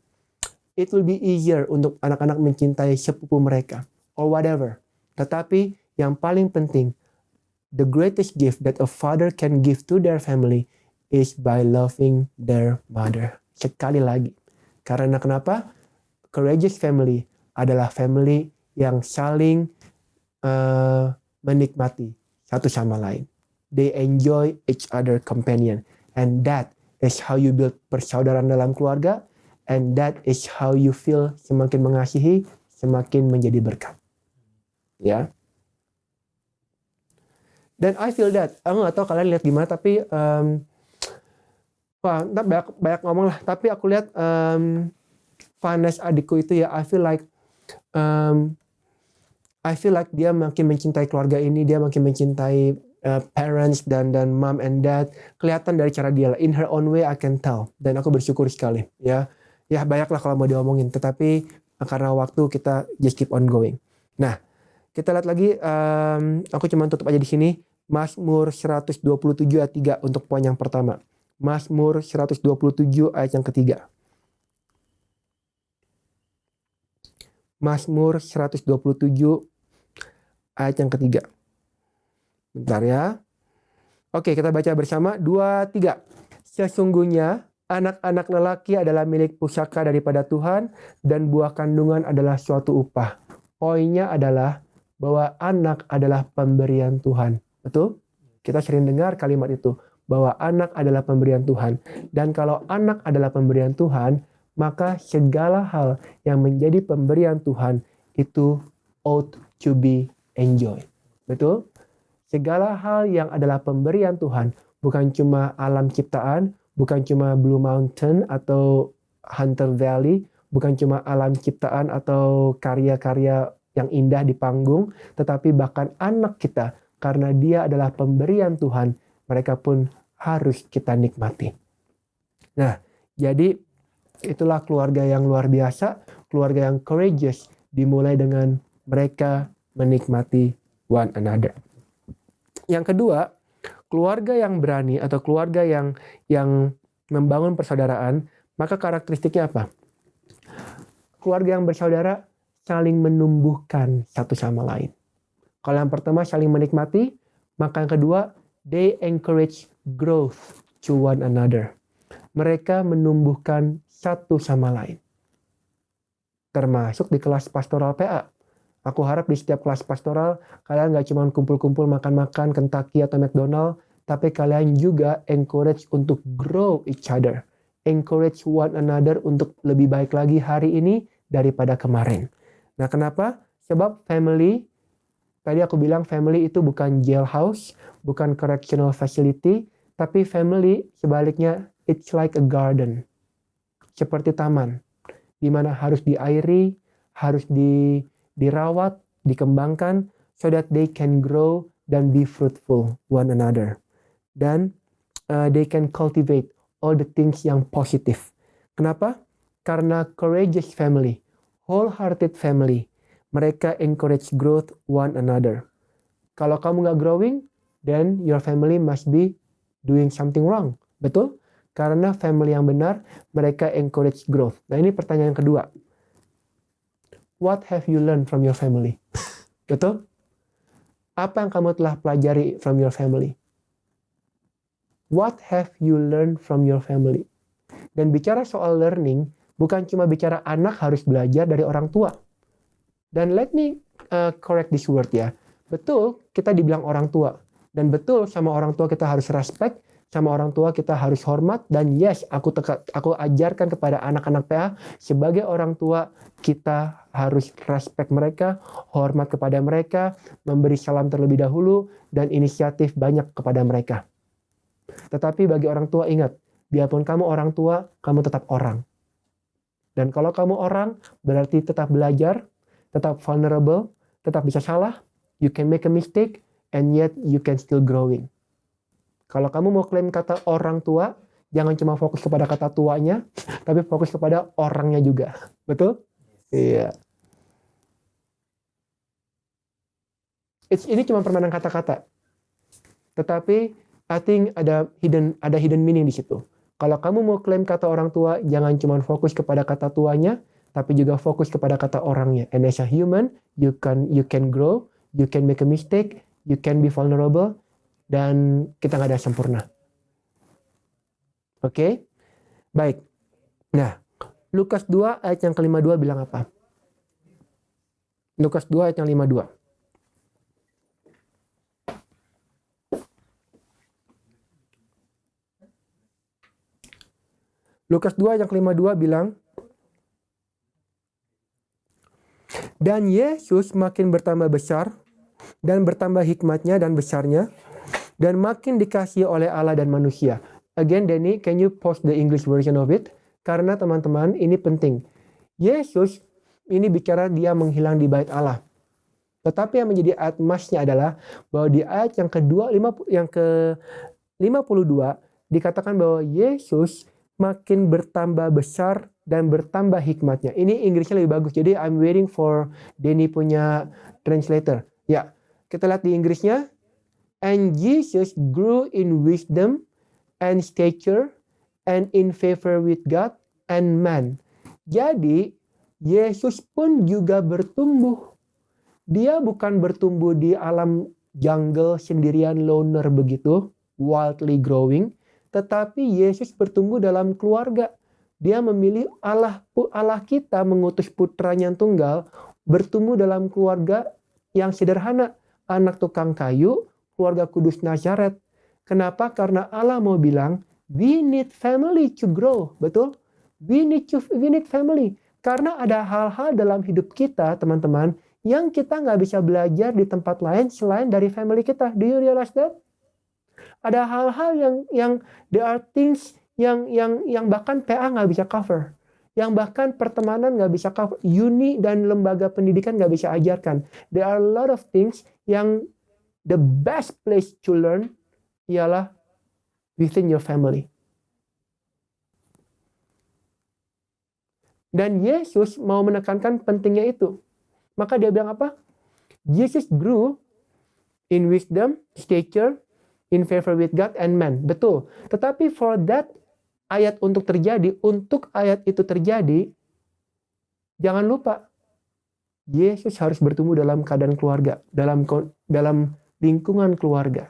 It will be easier untuk anak-anak mencintai sepupu mereka, or whatever. Tetapi yang paling penting, the greatest gift that a father can give to their family is by loving their mother. Sekali lagi. Karena kenapa? Courageous family adalah family yang saling menikmati satu sama lain. They enjoy each other companion. And that is how you build persaudaraan dalam keluarga. And that is how you feel semakin mengasihi, semakin menjadi berkat. Ya. Dan I feel that. Aku gak tahu kalian lihat gimana, tapi banyak ngomong lah. Tapi aku lihat Vanes adikku itu ya, I feel like dia makin mencintai keluarga ini, dia makin mencintai parents dan mom and dad. Kelihatan dari cara dia, in her own way I can tell. Dan aku bersyukur sekali, ya. Ya banyaklah kalau mau diomongin, tetapi karena waktu kita just keep on going. Nah, kita lihat lagi, aku cuma tutup aja di sini. Mazmur 127 ayat 3 untuk poin yang pertama. Mazmur 127 ayat yang ketiga. Mazmur 127 ayat yang ketiga. Bentar ya. Oke, kita baca bersama. 2, 3. Sesungguhnya anak-anak lelaki adalah milik pusaka daripada Tuhan, dan buah kandungan adalah suatu upah. Poinnya adalah bahwa anak adalah pemberian Tuhan. Betul? Kita sering dengar kalimat itu, bahwa anak adalah pemberian Tuhan. Dan kalau anak adalah pemberian Tuhan, maka segala hal yang menjadi pemberian Tuhan itu ought to be enjoyed. Betul? Segala hal yang adalah pemberian Tuhan, bukan cuma alam ciptaan, bukan cuma Blue Mountain atau Hunter Valley, bukan cuma alam ciptaan atau karya-karya yang indah di panggung, tetapi bahkan anak kita, karena dia adalah pemberian Tuhan, mereka pun harus kita nikmati. Nah, jadi itulah keluarga yang luar biasa, keluarga yang courageous, dimulai dengan mereka menikmati one another. Yang kedua, keluarga yang berani atau keluarga yang membangun persaudaraan, maka karakteristiknya apa? Keluarga yang bersaudara saling menumbuhkan satu sama lain. Kalau yang pertama saling menikmati, maka yang kedua, they encourage growth to one another. Mereka menumbuhkan satu sama lain. Termasuk di kelas pastoral PA. Aku harap di setiap kelas pastoral, kalian gak cuma kumpul-kumpul makan-makan Kentucky atau McDonald, tapi kalian juga encourage untuk grow each other. Encourage one another untuk lebih baik lagi hari ini daripada kemarin. Nah, kenapa? Sebab family, tadi aku bilang family itu bukan jailhouse, bukan correctional facility, tapi family sebaliknya it's like a garden. Seperti taman, di mana harus diairi, harus dirawat, dikembangkan, so that they can grow dan be fruitful one another. Dan they can cultivate all the things yang positif. Kenapa? Karena courageous family, wholehearted family, mereka encourage growth one another. Kalau kamu nggak growing, then your family must be doing something wrong. Betul? Karena family yang benar, mereka encourage growth. Nah, ini pertanyaan kedua. What have you learned from your family? Betul? Apa yang kamu telah pelajari from your family? What have you learned from your family? Dan bicara soal learning, bukan cuma bicara anak harus belajar dari orang tua. Dan let me correct this word ya. Betul, kita dibilang orang tua. Dan betul, sama orang tua kita harus respect, sama orang tua kita harus hormat. Dan yes, aku ajarkan kepada anak-anak PA, sebagai orang tua kita harus respect mereka, hormat kepada mereka, memberi salam terlebih dahulu, dan inisiatif banyak kepada mereka. Tetapi bagi orang tua ingat, biarpun kamu orang tua, kamu tetap orang. Dan kalau kamu orang, berarti tetap belajar, tetap vulnerable, tetap bisa salah, you can make a mistake, and yet you can still growing. Kalau kamu mau klaim kata orang tua, jangan cuma fokus kepada kata tuanya, tapi fokus kepada orangnya juga. Betul? Iya. Ini cuma permainan kata-kata. Tetapi I think ada hidden meaning di situ. Kalau kamu mau klaim kata orang tua, jangan cuma fokus kepada kata tuanya, tapi juga fokus kepada kata orangnya. And as a human, you can grow, you can make a mistake, you can be vulnerable, dan kita nggak ada yang sempurna. Oke? Baik. Nah, Lukas 2 ayat yang ke-52 bilang apa? Lukas 2 ayat yang 52. Lukas 2 yang ke-52 bilang, dan Yesus makin bertambah besar, dan bertambah hikmatnya dan besarnya, dan makin dikasihi oleh Allah dan manusia. Again, Danny, can you post the English version of it? Karena teman-teman, ini penting. Yesus ini bicara dia menghilang di bait Allah. Tetapi yang menjadi ayat emasnya adalah bahwa di ayat yang ke-52 dikatakan bahwa Yesus makin bertambah besar dan bertambah hikmatnya. Ini Inggrisnya lebih bagus. Jadi I'm waiting for Denny punya translator. Ya, kita lihat di Inggrisnya. And Jesus grew in wisdom and stature and in favor with God and man. Jadi Yesus pun juga bertumbuh. Dia bukan bertumbuh di alam jungle sendirian loner begitu, wildly growing. Tetapi Yesus bertumbuh dalam keluarga. Dia memilih Allah kita mengutus putranya yang tunggal bertumbuh dalam keluarga yang sederhana. Anak tukang kayu, keluarga kudus Nazaret. Kenapa? Karena Allah mau bilang, we need family to grow. Betul? We need family. Karena ada hal-hal dalam hidup kita, teman-teman, yang kita nggak bisa belajar di tempat lain selain dari family kita. Do you realize that? Ada hal-hal yang there are things yang bahkan PA nggak bisa cover, yang bahkan pertemanan nggak bisa cover, uni dan lembaga pendidikan nggak bisa ajarkan. There are a lot of things yang the best place to learn ialah within your family. Dan Yesus mau menekankan pentingnya itu. Maka dia bilang apa? Jesus grew in wisdom, stature, in favor with God and man. Betul. Tetapi for that ayat untuk ayat itu terjadi, jangan lupa, Yesus harus bertumbuh dalam keadaan keluarga, dalam lingkungan keluarga.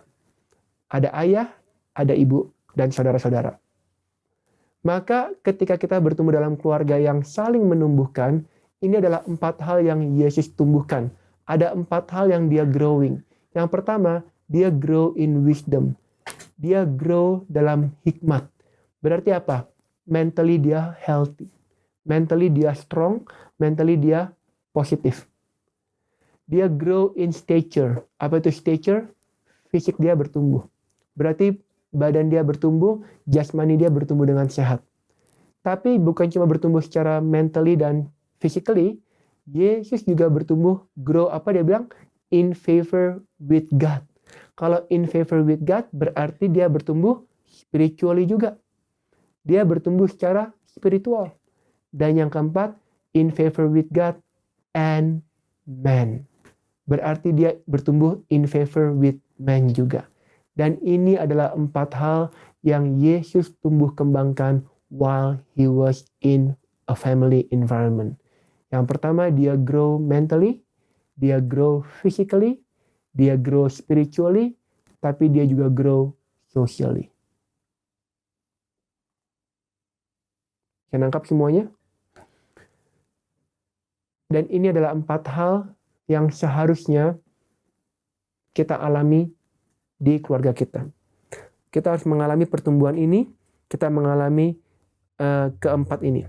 Ada ayah, ada ibu, dan saudara-saudara. Maka ketika kita bertumbuh dalam keluarga yang saling menumbuhkan, ini adalah 4 hal yang Yesus tumbuhkan. Ada 4 hal yang dia growing. Yang pertama, dia grow in wisdom. Dia grow dalam hikmat. Berarti apa? Mentally dia healthy. Mentally dia strong. Mentally dia positif. Dia grow in stature. Apa itu stature? Fisik dia bertumbuh. Berarti badan dia bertumbuh, jasmani dia bertumbuh dengan sehat. Tapi bukan cuma bertumbuh secara mentally dan physically, Yesus juga bertumbuh, grow apa dia bilang? In favor with God. Kalau in favor with God berarti dia bertumbuh spiritually juga. Dia bertumbuh secara spiritual. Dan yang keempat, in favor with God and man. Berarti dia bertumbuh in favor with man juga. Dan ini adalah 4 hal yang Yesus tumbuh kembangkan while he was in a family environment. Yang pertama, dia grow mentally, dia grow physically, dia grow spiritually, tapi dia juga grow socially. Saya nangkap semuanya? Dan ini adalah 4 hal yang seharusnya kita alami di keluarga kita. Kita harus mengalami pertumbuhan ini, kita mengalami keempat ini.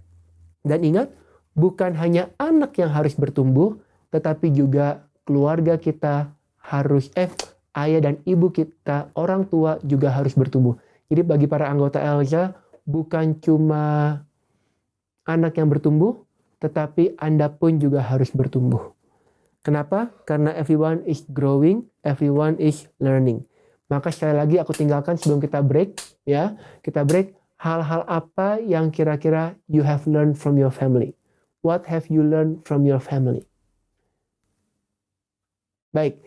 Dan ingat, bukan hanya anak yang harus bertumbuh, tetapi juga keluarga kita harus, ayah dan ibu kita, orang tua juga harus bertumbuh. Jadi bagi para anggota Elza, bukan cuma anak yang bertumbuh, tetapi Anda pun juga harus bertumbuh. Kenapa? Karena everyone is growing, everyone is learning. Maka sekali lagi aku tinggalkan sebelum kita break, ya. Kita break, hal-hal apa yang kira-kira you have learned from your family? What have you learned from your family? Baik,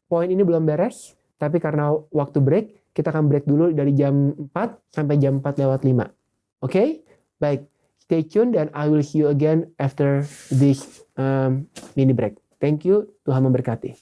poin ini belum beres, tapi karena waktu break, kita akan break dulu dari jam 4 sampai jam 4 lewat 5. Oke? Baik, stay tune dan I will see you again after this mini break. Thank you, Tuhan memberkati.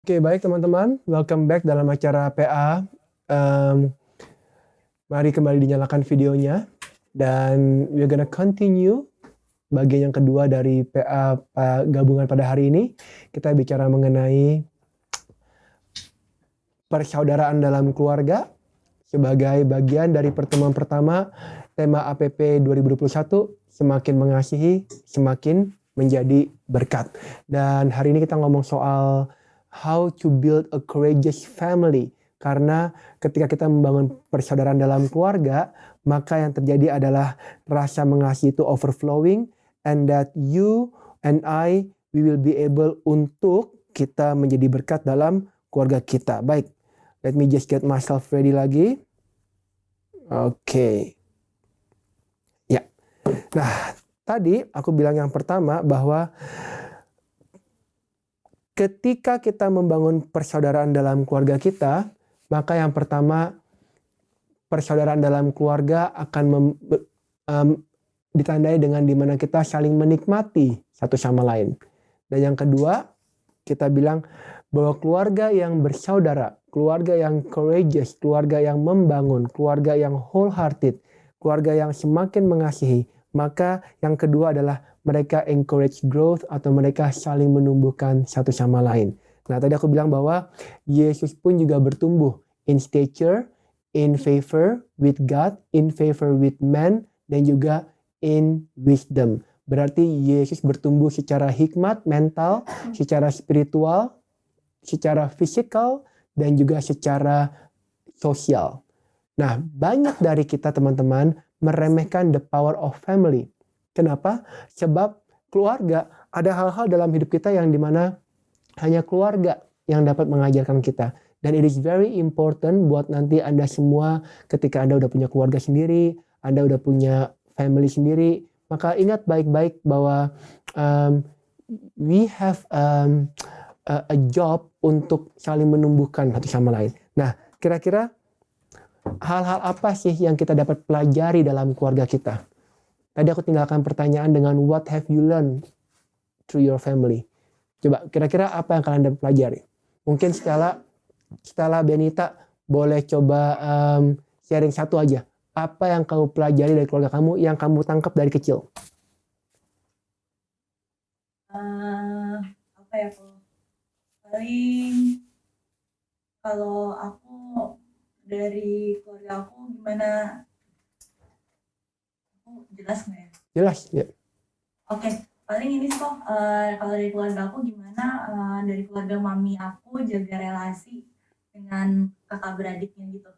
Oke, baik teman-teman, welcome back dalam acara PA. Mari kembali dinyalakan videonya dan we're gonna continue bagian yang kedua dari PA gabungan pada hari ini. Kita bicara mengenai persaudaraan dalam keluarga sebagai bagian dari pertemuan pertama tema APP 2021, semakin mengasihi, semakin menjadi berkat. Dan hari ini kita ngomong soal how to build a courageous family. Karena ketika kita membangun persaudaraan dalam keluarga, maka yang terjadi adalah rasa mengasihi itu overflowing, and that you and I, we will be able untuk kita menjadi berkat dalam keluarga kita. Baik, let me just get myself ready lagi. Oke. Ya. Nah, tadi aku bilang yang pertama bahwa ketika kita membangun persaudaraan dalam keluarga kita, maka yang pertama persaudaraan dalam keluarga akan ditandai dengan dimana kita saling menikmati satu sama lain. Dan yang kedua, kita bilang bahwa keluarga yang bersaudara, keluarga yang courageous, keluarga yang membangun, keluarga yang wholehearted, keluarga yang semakin mengasihi, maka yang kedua adalah mereka encourage growth atau mereka saling menumbuhkan satu sama lain. Nah, tadi aku bilang bahwa Yesus pun juga bertumbuh in stature, in favor with God, in favor with men, dan juga in wisdom. Berarti Yesus bertumbuh secara hikmat, mental, secara spiritual, secara fisikal, dan juga secara sosial. Nah, banyak dari kita teman-teman meremehkan the power of family. Kenapa? Sebab keluarga, ada hal-hal dalam hidup kita yang dimana hanya keluarga yang dapat mengajarkan kita. Dan it is very important buat nanti Anda semua ketika Anda udah punya keluarga sendiri, Anda udah punya family sendiri, maka ingat baik-baik bahwa we have a job untuk saling menumbuhkan satu sama lain. Nah, kira-kira hal-hal apa sih yang kita dapat pelajari dalam keluarga kita? Tadi aku tinggalkan pertanyaan dengan what have you learned through your family? Coba kira-kira apa yang kalian dapat pelajari? Mungkin Stella Benita boleh coba sharing satu aja. Apa yang kamu pelajari dari keluarga kamu yang kamu tangkap dari kecil?
Apa ya, paling kalau aku dari keluarga aku gimana? Aku jelas nggak ya?
Jelas ya.
Oke, paling ini sih kok kalau dari keluarga aku gimana, dari keluarga mami aku jaga relasi dengan kakak beradiknya gitu.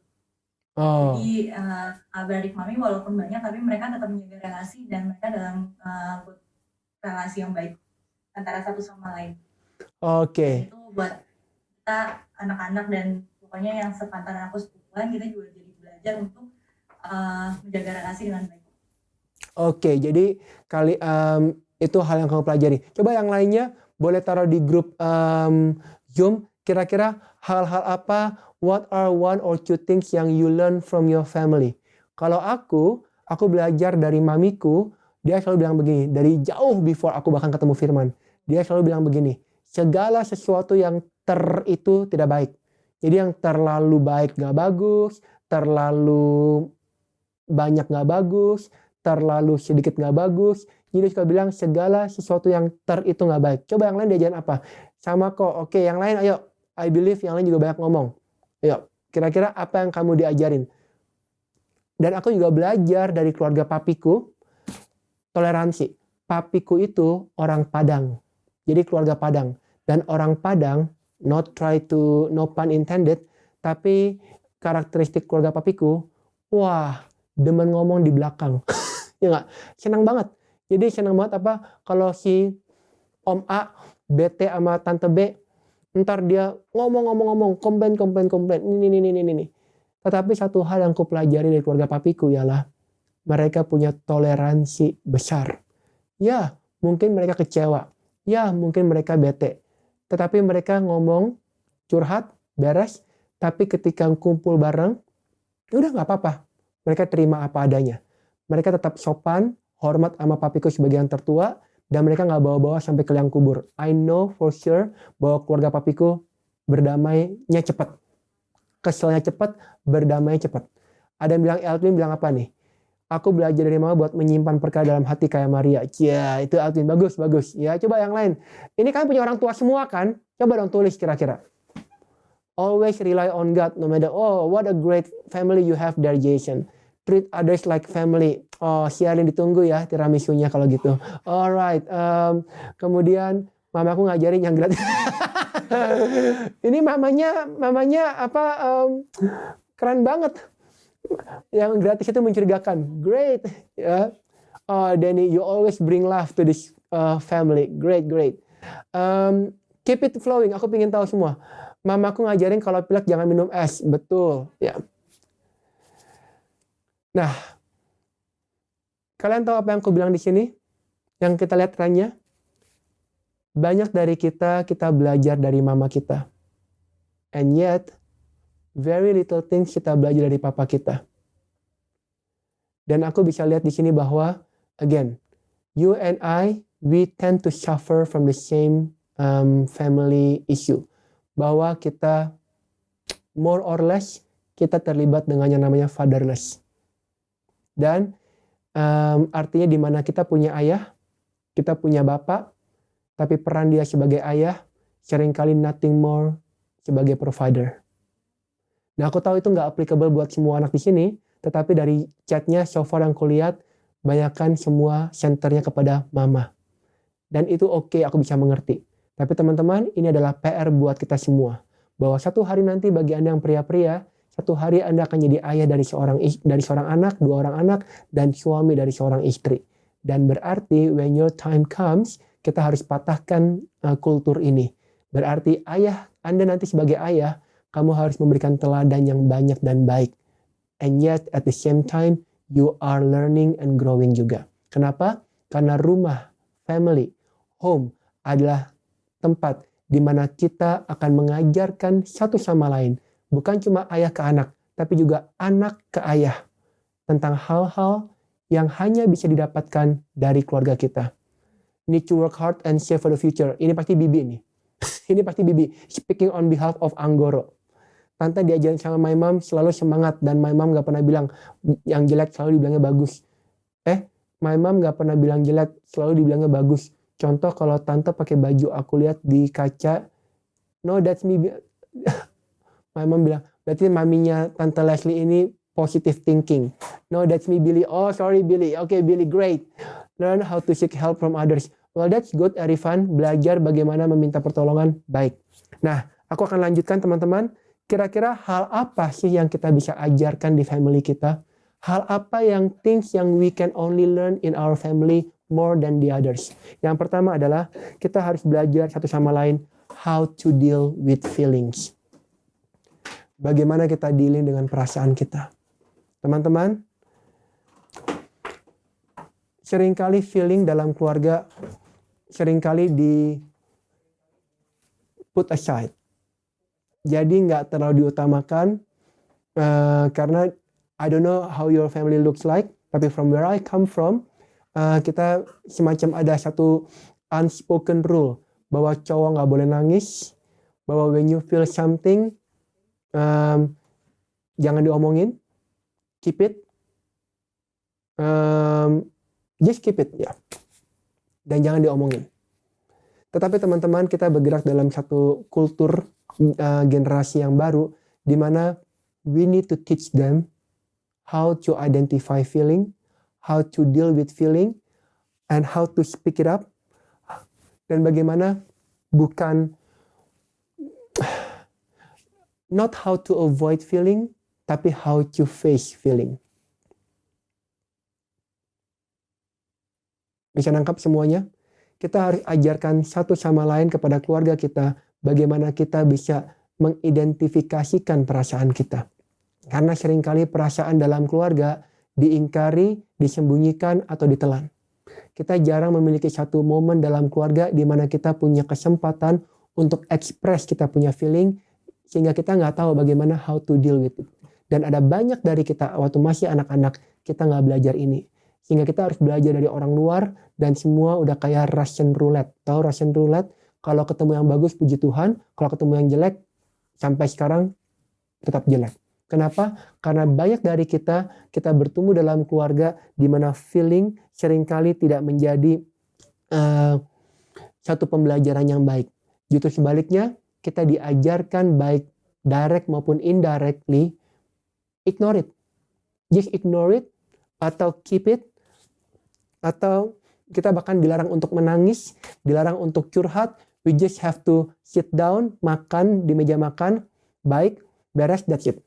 Oh,
Jadi kakak beradik mami walaupun banyak tapi mereka tetap menjaga relasi dan mereka dalam relasi yang baik antara satu sama lain.
oke.
Itu buat kita anak-anak dan pokoknya yang sepantaran aku sepupuan, kita juga jadi belajar untuk menjaga relasi dengan baik.
Oke, jadi itu hal yang kamu pelajari. Coba yang lainnya boleh taruh di grup Zoom. Kira-kira hal-hal apa? What are one or two things yang you learn from your family? Kalau aku belajar dari mamiku. Dia selalu bilang begini. Dari jauh before aku bahkan ketemu Firman. Dia selalu bilang begini. Segala sesuatu yang itu tidak baik. Jadi yang terlalu baik gak bagus. Terlalu banyak gak bagus. Terlalu sedikit gak bagus. Jadi dia suka bilang segala sesuatu yang itu gak baik. Coba yang lain diajarin apa? Sama kok. Oke, yang lain ayo. I believe yang lain juga banyak ngomong. Ayo, kira-kira apa yang kamu diajarin? Dan aku juga belajar dari keluarga papiku. Toleransi. Papiku itu orang Padang. Jadi keluarga Padang. Dan orang Padang, no pun intended, tapi karakteristik keluarga papiku, wah, demen ngomong di belakang. Ya nggak? Senang banget. Jadi senang banget apa kalau si Om A bete sama Tante B, ntar dia ngomong, komplain, ini. Tetapi satu hal yang aku pelajari dari keluarga papiku ialah mereka punya toleransi besar. Ya, mungkin mereka kecewa. Ya, mungkin mereka bete. Tetapi mereka ngomong, curhat, beres. Tapi ketika kumpul bareng, udah nggak apa-apa. Mereka terima apa adanya. Mereka tetap sopan, hormat sama papiku sebagai yang tertua, dan mereka nggak bawa-bawa sampai ke liang kubur. I know for sure bahwa keluarga papiku berdamainya cepat. Keselnya cepat, berdamainya cepat. Ada yang bilang, Elvin bilang apa nih? Aku belajar dari mama buat menyimpan perkara dalam hati kayak Maria. Ya, itu Elvin. Bagus. Ya, coba yang lain. Ini kan punya orang tua semua kan? Coba dong tulis kira-kira. Always rely on God, no matter, what a great family you have there, Jason. Treat others like family. Oh, Siarin ditunggu ya tiramisunya kalau gitu. Alright. Kemudian mamaku ngajarin yang gratis. Ini mamanya apa? Keren banget. Yang gratis itu mencurigakan. Great. Ya. Oh, Danny, you always bring love to this family. Great. Keep it flowing. Aku pengen tahu semua. Mamaku ngajarin kalau pilek jangan minum es. Betul. Ya. Nah, kalian tahu apa yang aku bilang di sini? Yang kita lihat trennya? Banyak dari kita belajar dari mama kita. And yet, very little things kita belajar dari papa kita. Dan aku bisa lihat di sini bahwa, again, you and I, we tend to suffer from the same family issue. Bahwa kita, more or less, kita terlibat dengan yang namanya fatherless. Dan artinya di mana kita punya ayah, kita punya bapak, tapi peran dia sebagai ayah seringkali nothing more sebagai provider. Nah, aku tahu itu nggak applicable buat semua anak di sini, tetapi dari chatnya so far yang kulihat, banyakkan semua centernya kepada mama. Dan itu oke, aku bisa mengerti. Tapi teman-teman, ini adalah PR buat kita semua. Bahwa satu hari nanti bagi Anda yang pria-pria, satu hari Anda akan jadi ayah dari seorang anak, 2 orang anak, dan suami dari seorang istri. Dan berarti when your time comes, kita harus patahkan kultur ini. Berarti Anda nanti sebagai ayah, kamu harus memberikan teladan yang banyak dan baik. And yet at the same time, you are learning and growing juga. Kenapa? Karena rumah, family, home adalah tempat di mana kita akan mengajarkan satu sama lain. Bukan cuma ayah ke anak, tapi juga anak ke ayah. Tentang hal-hal yang hanya bisa didapatkan dari keluarga kita. Need to work hard and save for the future. Ini pasti Bibi nih. Ini pasti Bibi. Speaking on behalf of Anggoro. Tante diajarin sama my mom selalu semangat. Dan my mom gak pernah bilang yang jelek, selalu dibilangnya bagus. My mom gak pernah bilang jelek, selalu dibilangnya bagus. Contoh kalau tante pakai baju aku lihat di kaca. No, that's me. My mom bilang, berarti maminya Tante Leslie ini positive thinking. No, that's me, Billy. Oh, sorry, Billy. Okay, Billy, great. Learn how to seek help from others. Well, that's good, Arifan. Belajar bagaimana meminta pertolongan. Baik. Nah, aku akan lanjutkan, teman-teman. Kira-kira hal apa sih yang kita bisa ajarkan di family kita? Hal apa yang things yang we can only learn in our family more than the others? Yang pertama adalah kita harus belajar satu sama lain how to deal with feelings. Bagaimana kita dealing dengan perasaan kita. Teman-teman, seringkali feeling dalam keluarga seringkali di put aside. Jadi nggak terlalu diutamakan karena I don't know how your family looks like, tapi from where I come from, kita semacam ada satu unspoken rule bahwa cowok nggak boleh nangis, bahwa when you feel something jangan diomongin, keep it, just keep it ya, dan jangan diomongin. Tetapi teman-teman, kita bergerak dalam satu kultur generasi yang baru, di mana we need to teach them how to identify feeling, how to deal with feeling, and how to speak it up, dan bagaimana bukan not how to avoid feeling, tapi how to face feeling. Bisa nangkap semuanya? Kita harus ajarkan satu sama lain kepada keluarga kita, bagaimana kita bisa mengidentifikasikan perasaan kita. Karena seringkali perasaan dalam keluarga diingkari, disembunyikan, atau ditelan. Kita jarang memiliki satu momen dalam keluarga di mana kita punya kesempatan untuk express kita punya feeling, sehingga kita nggak tahu bagaimana how to deal with it. Dan ada banyak dari kita waktu masih anak-anak, kita nggak belajar ini. Sehingga kita harus belajar dari orang luar, dan semua udah kayak Russian roulette. Tahu Russian roulette? Kalau ketemu yang bagus, puji Tuhan. Kalau ketemu yang jelek, sampai sekarang tetap jelek. Kenapa? Karena banyak dari kita bertumbuh dalam keluarga di mana feeling seringkali tidak menjadi satu pembelajaran yang baik. Justru sebaliknya, kita diajarkan baik direct maupun indirectly, ignore it. Just ignore it, atau keep it, atau kita bahkan dilarang untuk menangis, dilarang untuk curhat. We just have to sit down, makan di meja makan, baik, beres, that's it.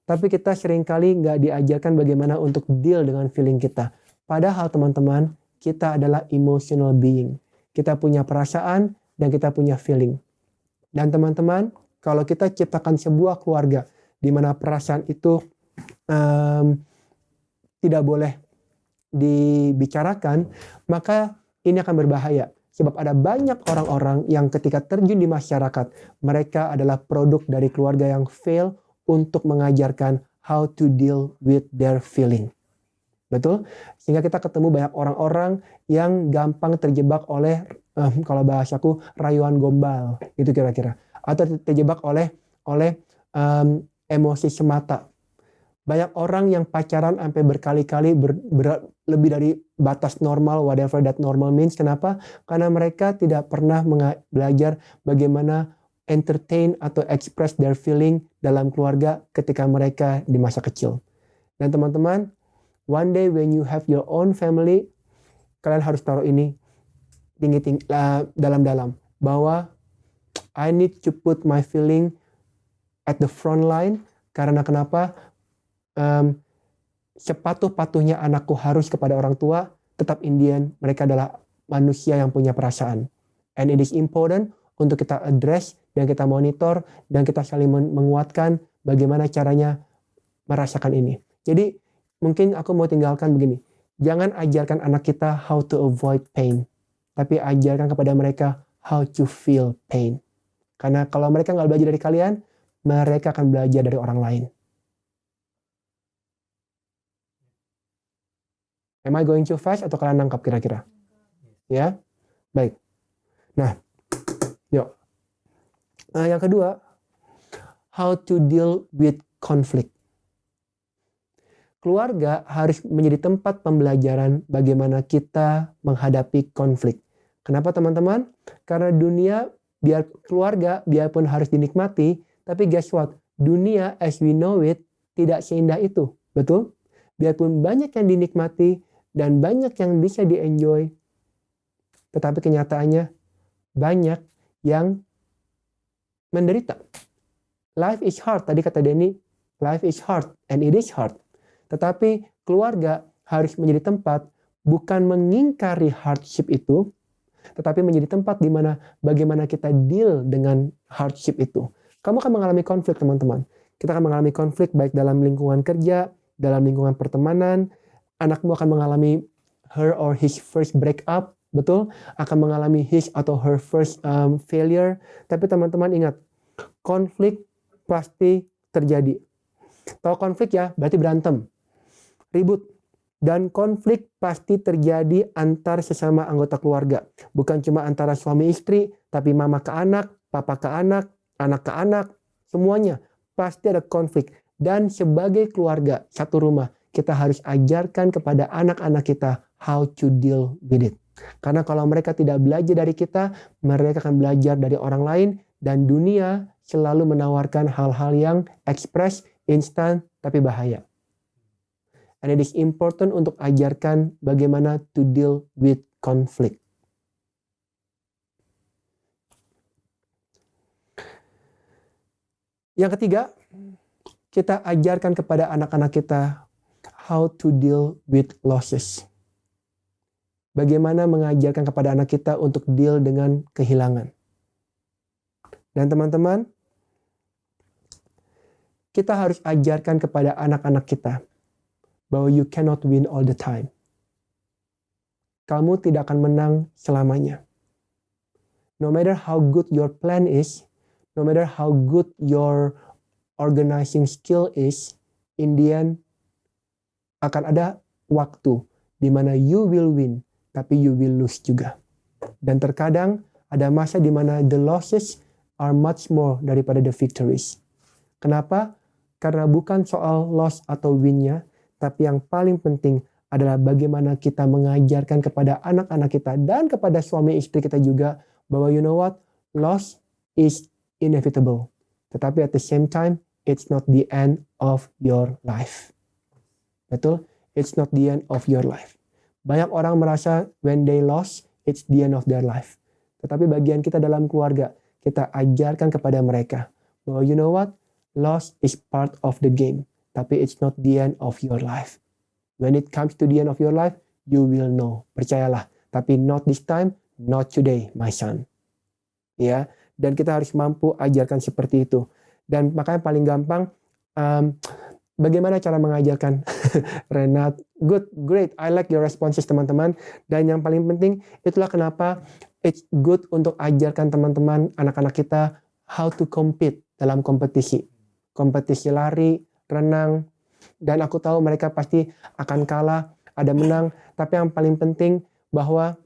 Tapi kita seringkali nggak diajarkan bagaimana untuk deal dengan feeling kita. Padahal teman-teman, kita adalah emotional being. Kita punya perasaan dan kita punya feeling. Dan teman-teman, kalau kita ciptakan sebuah keluarga di mana perasaan itu tidak boleh dibicarakan, maka ini akan berbahaya. Sebab ada banyak orang-orang yang ketika terjun di masyarakat, mereka adalah produk dari keluarga yang fail untuk mengajarkan how to deal with their feeling. Betul? Sehingga kita ketemu banyak orang-orang yang gampang terjebak oleh, kalau bahasaku, rayuan gombal. Gitu kira-kira. Atau terjebak oleh emosi semata. Banyak orang yang pacaran sampai berkali-kali lebih dari batas normal, whatever that normal means. Kenapa? Karena mereka tidak pernah belajar bagaimana entertain atau express their feeling dalam keluarga ketika mereka di masa kecil. Dan teman-teman, one day when you have your own family, kalian harus taruh ini tinggi-tinggi, dalam-dalam, bahwa I need to put my feeling at the front line. Karena kenapa? Sepatuh-patuhnya anakku harus kepada orang tua, tetap Indian, mereka adalah manusia yang punya perasaan. And it is important untuk kita address dan kita monitor dan kita saling menguatkan bagaimana caranya merasakan ini. Jadi mungkin aku mau tinggalkan begini. Jangan ajarkan anak kita how to avoid pain. Tapi ajarkan kepada mereka how to feel pain. Karena kalau mereka nggak belajar dari kalian, mereka akan belajar dari orang lain. Am I going too fast atau kalian nangkap kira-kira? Ya? Baik. Nah, yuk. Yang kedua, how to deal with conflict. Keluarga harus menjadi tempat pembelajaran bagaimana kita menghadapi konflik. Kenapa teman-teman? Karena dunia, keluarga biarpun harus dinikmati, tapi guess what? Dunia as we know it tidak seindah itu. Betul? Biarpun banyak yang dinikmati dan banyak yang bisa di-enjoy, tetapi kenyataannya banyak yang menderita. Life is hard, tadi kata Denny, life is hard and it is hard. Tetapi keluarga harus menjadi tempat bukan mengingkari hardship itu, tetapi menjadi tempat di mana bagaimana kita deal dengan hardship itu. Kamu akan mengalami konflik, teman-teman. Kita akan mengalami konflik baik dalam lingkungan kerja, dalam lingkungan pertemanan. Anakmu akan mengalami her or his first breakup, betul? Akan mengalami his atau her first failure. Tapi teman-teman ingat, konflik pasti terjadi. Tahu konflik ya, berarti berantem, ribut. Dan konflik pasti terjadi antar sesama anggota keluarga. Bukan cuma antara suami istri, tapi mama ke anak, papa ke anak ke anak, semuanya. Pasti ada konflik. Dan sebagai keluarga, satu rumah, kita harus ajarkan kepada anak-anak kita how to deal with it. Karena kalau mereka tidak belajar dari kita, mereka akan belajar dari orang lain. Dan dunia selalu menawarkan hal-hal yang express, instan, tapi bahaya. And it is important untuk ajarkan bagaimana to deal with conflict. Yang ketiga, kita ajarkan kepada anak-anak kita how to deal with losses. Bagaimana mengajarkan kepada anak kita untuk deal dengan kehilangan. Dan teman-teman, kita harus ajarkan kepada anak-anak kita bahwa you cannot win all the time. Kamu tidak akan menang selamanya. No matter how good your plan is, no matter how good your organizing skill is, in the end akan ada waktu di mana you will win, tapi you will lose juga. Dan terkadang ada masa di mana the losses are much more daripada the victories. Kenapa? Karena bukan soal loss atau win-nya, tapi yang paling penting adalah bagaimana kita mengajarkan kepada anak-anak kita dan kepada suami istri kita juga bahwa you know what, loss is inevitable. Tetapi at the same time, it's not the end of your life. Betul? It's not the end of your life. Banyak orang merasa when they lost, it's the end of their life. Tetapi bagian kita dalam keluarga, kita ajarkan kepada mereka bahwa you know what, loss is part of the game. Tapi it's not the end of your life. When it comes to the end of your life, you will know. Percayalah. Tapi not this time, not today, my son. Ya, dan kita harus mampu ajarkan seperti itu. Dan makanya paling gampang, bagaimana cara mengajarkan? Renat, good, great. I like your responses teman-teman. Dan yang paling penting, itulah kenapa it's good untuk ajarkan teman-teman, anak-anak kita, how to compete dalam kompetisi. Kompetisi lari, renang, dan aku tahu mereka pasti akan kalah, ada menang, tapi yang paling penting bahwa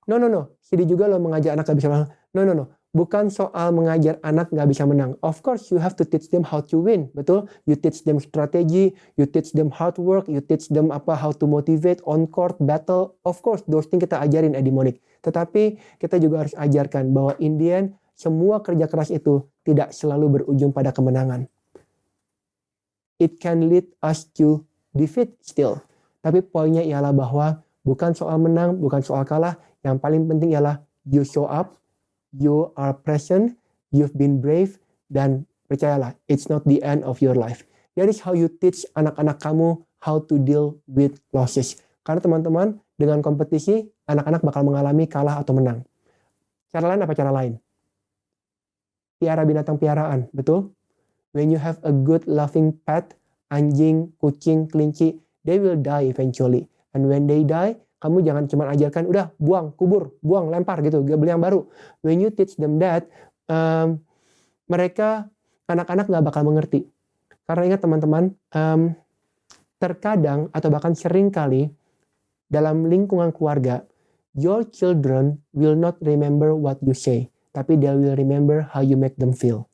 no, Sidi juga lo mengajak anak gak bisa menang. No, bukan soal mengajar anak gak bisa menang. Of course you have to teach them how to win, betul? You teach them strategi, you teach them hard work, you teach them how to motivate on court, battle. Of course those things kita ajarin Edimonik. Tetapi kita juga harus ajarkan bahwa in the end, semua kerja keras itu tidak selalu berujung pada kemenangan. It can lead us to defeat still. Tapi poinnya ialah bahwa bukan soal menang, bukan soal kalah. Yang paling penting ialah you show up, you are present, you've been brave, dan percayalah, it's not the end of your life. That is how you teach anak-anak kamu how to deal with losses. Karena teman-teman, dengan kompetisi, anak-anak bakal mengalami kalah atau menang. Cara lain apa cara lain? Piara binatang piaraan, betul? When you have a good loving pet, anjing, kucing, kelinci, they will die eventually. And when they die, kamu jangan cuma ajarkan, udah buang, kubur, buang, lempar gitu, beli yang baru. When you teach them that, mereka, anak-anak gak bakal mengerti. Karena ingat teman-teman, terkadang atau bahkan sering kali dalam lingkungan keluarga, your children will not remember what you say, tapi they will remember how you make them feel.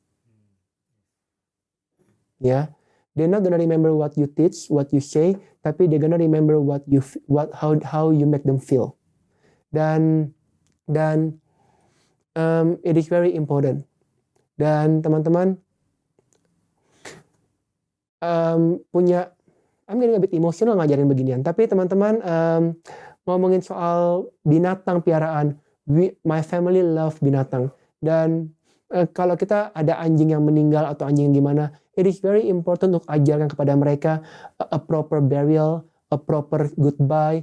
Ya, they're not gonna remember what you teach, what you say, tapi they're gonna remember how you make them feel. Dan it is very important. Dan teman-teman punya, I'm getting a bit emotional ngajarin beginian. Tapi teman-teman ngomongin soal binatang piaraan, my family love binatang. Dan kalau kita ada anjing yang meninggal atau anjing yang gimana, it is very important untuk ajarkan kepada mereka a proper burial, a proper goodbye,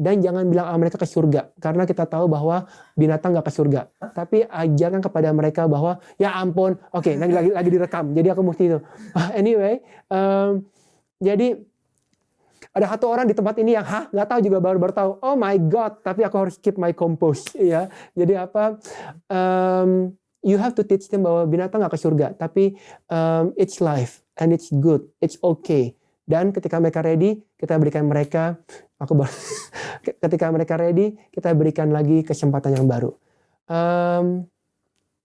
dan jangan bilang mereka ke surga, karena kita tahu bahwa binatang gak ke surga. Tapi ajarkan kepada mereka bahwa ya ampun, oke, lagi direkam, jadi aku mesti itu. Anyway, jadi ada satu orang di tempat ini yang nggak tahu juga baru tahu. Oh my God, tapi aku harus keep my compose, ya. Jadi apa? You have to teach them bahwa binatang gak ke surga, tapi it's life and it's good, it's okay. Dan ketika mereka ready, kita berikan mereka, ketika mereka ready, kita berikan lagi kesempatan yang baru.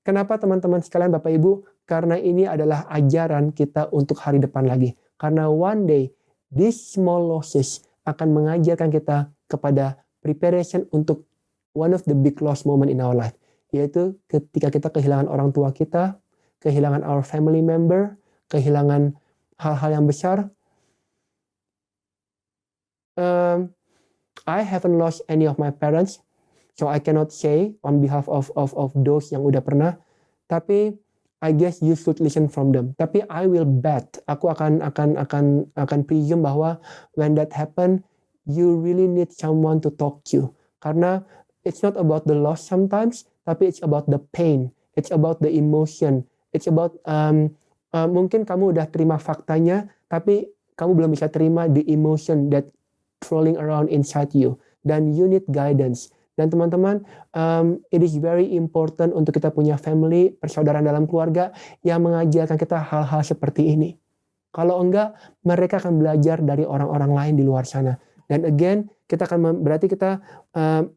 Kenapa teman-teman sekalian, Bapak Ibu? Karena ini adalah ajaran kita untuk hari depan lagi. Karena one day, these small losses akan mengajarkan kita kepada preparation untuk one of the big loss moment in our life. Yaitu ketika kita kehilangan orang tua kita, kehilangan our family member, kehilangan hal-hal yang besar. I haven't lost any of my parents, so I cannot say on behalf of those yang udah pernah. Tapi I guess you should listen from them. Tapi I will bet, aku akan presume bahwa when that happen, you really need someone to talk to. Karena it's not about the loss sometimes, tapi it's about the pain, it's about the emotion, it's about mungkin kamu udah terima faktanya, tapi kamu belum bisa terima the emotion that rolling around inside you. Dan you need guidance. Dan teman-teman, it is very important untuk kita punya family, persaudaraan dalam keluarga yang mengajarkan kita hal-hal seperti ini. Kalau enggak, mereka akan belajar dari orang-orang lain di luar sana. Dan again, kita akan berarti kita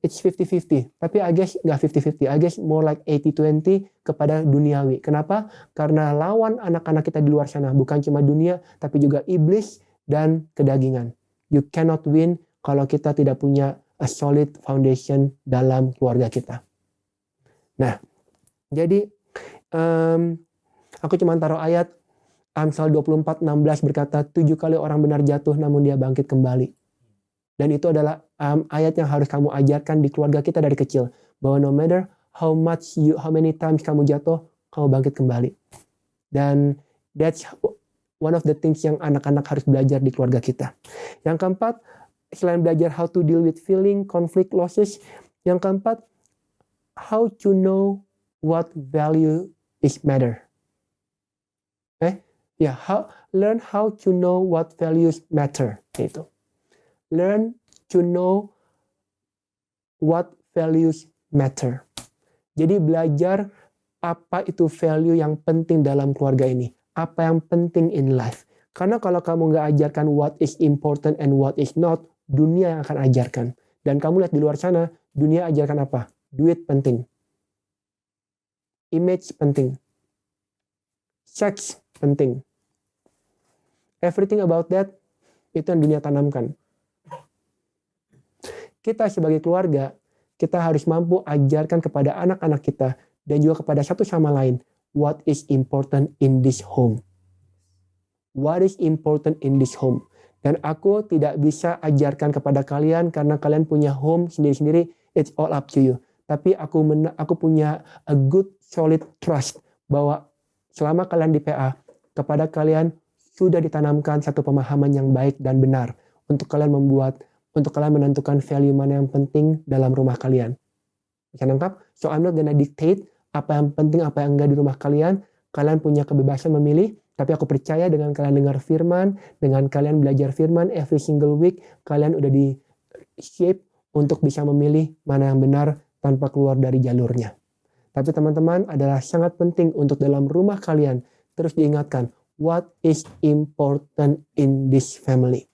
it's 50-50. Tapi I guess nggak 50-50. I guess more like 80-20 kepada duniawi. Kenapa? Karena lawan anak-anak kita di luar sana bukan cuma dunia, tapi juga iblis dan kedagingan. You cannot win kalau kita tidak punya a solid foundation dalam keluarga kita. Nah, jadi aku cuma taruh ayat Amsal 24:16 berkata 7 kali orang benar jatuh namun dia bangkit kembali. Dan itu adalah ayat yang harus kamu ajarkan di keluarga kita dari kecil. Bahwa no matter how many times kamu jatuh, kamu bangkit kembali. Dan that's one of the things yang anak-anak harus belajar di keluarga kita. Yang keempat, selain belajar how to deal with feeling, conflict, losses. Yang keempat, how to know what value is matter. Learn how to know what values matter. Itu. Learn to know what values matter. Jadi belajar apa itu value yang penting dalam keluarga ini. Apa yang penting in life. Karena kalau kamu nggak ajarkan what is important and what is not, dunia yang akan ajarkan. Dan kamu lihat di luar sana, dunia ajarkan apa? Duit penting. Image penting. Sex penting. Everything about that, itu yang dunia tanamkan. Kita sebagai keluarga, kita harus mampu ajarkan kepada anak-anak kita dan juga kepada satu sama lain, what is important in this home. What is important in this home. Dan aku tidak bisa ajarkan kepada kalian karena kalian punya home sendiri-sendiri, it's all up to you. Tapi aku punya a good solid trust bahwa selama kalian di PA, kepada kalian sudah ditanamkan satu pemahaman yang baik dan benar untuk kalian menentukan value mana yang penting dalam rumah kalian. Bisa nangkap? So I'm not gonna dictate apa yang penting, apa yang enggak di rumah kalian. Kalian punya kebebasan memilih, tapi aku percaya dengan kalian dengar firman, dengan kalian belajar firman every single week, kalian udah di shape untuk bisa memilih mana yang benar tanpa keluar dari jalurnya. Tapi teman-teman, adalah sangat penting untuk dalam rumah kalian terus diingatkan, what is important in this family.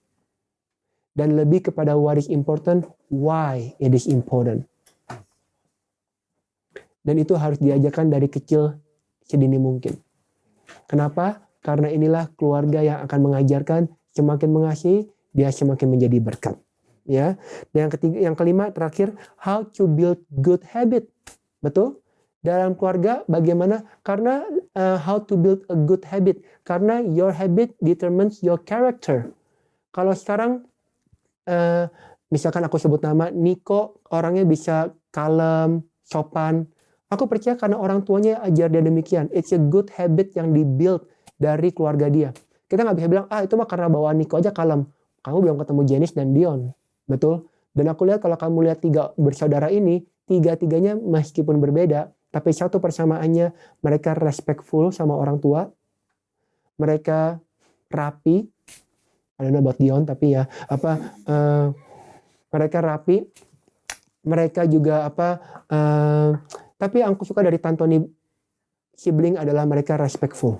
Dan lebih kepada what is important, why it is important. Dan itu harus diajarkan dari kecil sedini mungkin. Kenapa? Karena inilah keluarga yang akan mengajarkan, semakin mengasihi, dia semakin menjadi berkat. Ya. Dan yang kelima, terakhir, how to build good habit. Betul? Dalam keluarga bagaimana? Karena how to build a good habit. Karena your habit determines your character. Kalau sekarang misalkan aku sebut nama Niko, orangnya bisa kalem, sopan. Aku percaya karena orang tuanya ajar dia demikian. It's a good habit yang dibuild dari keluarga dia. Kita nggak bisa bilang, itu mah karena bawaan Niko aja kalem. Kamu belum ketemu Janice dan Dion. Betul? Dan aku lihat kalau kamu lihat 3 bersaudara ini, 3-3nya meskipun berbeda, tapi satu persamaannya mereka respectful sama orang tua. Mereka rapi. I don't know about Dion, tapi ya mereka rapi, mereka juga tapi yang aku suka dari Tantoni sibling adalah mereka respectful.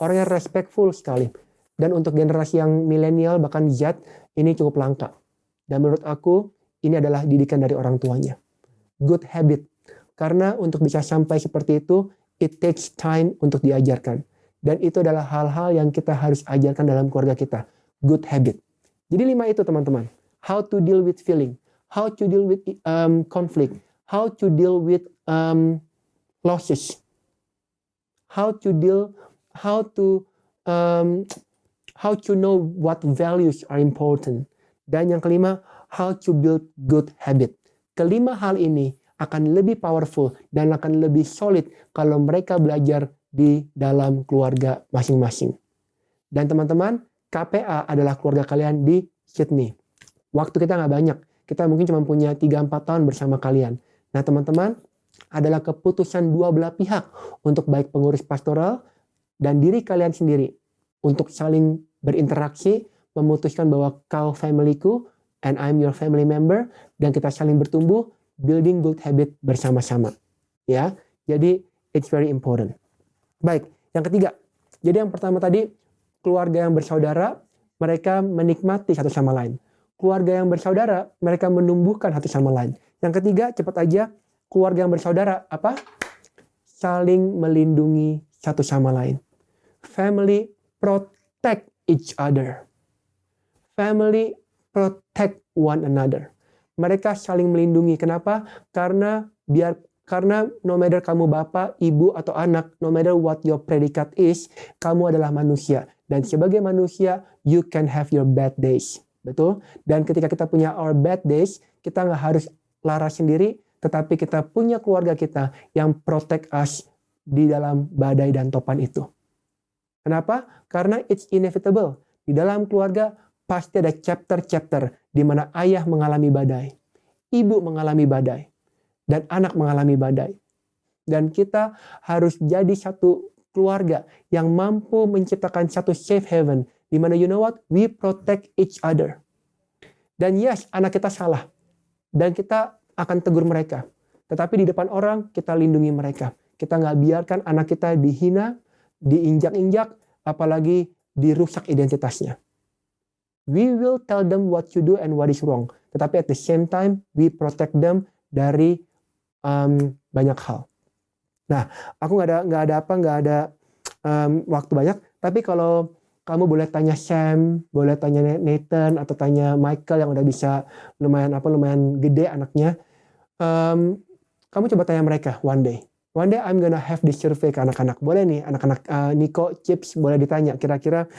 Orangnya respectful sekali. Dan untuk generasi yang milenial bahkan Z ini cukup langka. Dan menurut aku ini adalah didikan dari orang tuanya. Good habit. Karena untuk bisa sampai seperti itu, it takes time untuk diajarkan. Dan itu adalah hal-hal yang kita harus ajarkan dalam keluarga kita. Good habit. Jadi 5 itu teman-teman. How to deal with feeling. How to deal with conflict. How to deal with losses. How to know what values are important. Dan yang kelima, how to build good habit. Kelima hal ini akan lebih powerful dan akan lebih solid kalau mereka belajar di dalam keluarga masing-masing. Dan teman-teman, KPA adalah keluarga kalian di Sydney. Waktu kita nggak banyak. Kita mungkin cuma punya 3-4 tahun bersama kalian. Nah teman-teman, adalah keputusan dua belah pihak untuk baik pengurus pastoral dan diri kalian sendiri untuk saling berinteraksi, memutuskan bahwa kau familyku and I'm your family member, dan kita saling bertumbuh, building good habit bersama-sama. Ya, jadi it's very important. Baik, yang ketiga. Jadi yang pertama tadi, keluarga yang bersaudara, mereka menikmati satu sama lain. keluarga yang bersaudara, mereka menumbuhkan hati sama lain. Yang ketiga, cepat aja, keluarga yang bersaudara, apa? Saling melindungi satu sama lain. Family protect each other. Family protect one another. Mereka saling melindungi. Kenapa? Karena no matter kamu bapak, ibu, atau anak, no matter what your predicate is, kamu adalah manusia. Dan sebagai manusia, you can have your bad days. Betul? Dan ketika kita punya our bad days, kita nggak harus laras sendiri, tetapi kita punya keluarga kita yang protect us di dalam badai dan topan itu. Kenapa? Karena it's inevitable. Di dalam keluarga pasti ada chapter-chapter di mana ayah mengalami badai, ibu mengalami badai, dan anak mengalami badai. Dan kita harus jadi satu keluarga yang mampu menciptakan satu safe haven di mana you know what? We protect each other. Dan yes, anak kita salah. Dan kita akan tegur mereka. Tetapi di depan orang kita lindungi mereka. Kita nggak biarkan anak kita dihina, diinjak-injak, apalagi dirusak identitasnya. We will tell them what you do and what is wrong. Tetapi at the same time, we protect them dari banyak hal. Nah, aku nggak ada waktu banyak. Tapi kalau kamu boleh tanya Sam, boleh tanya Nathan, atau tanya Michael yang udah bisa lumayan gede anaknya. Kamu coba tanya mereka one day. One day I'm gonna have this survey ke anak-anak. Boleh nih anak-anak Nico, Chips boleh ditanya. Kira-kira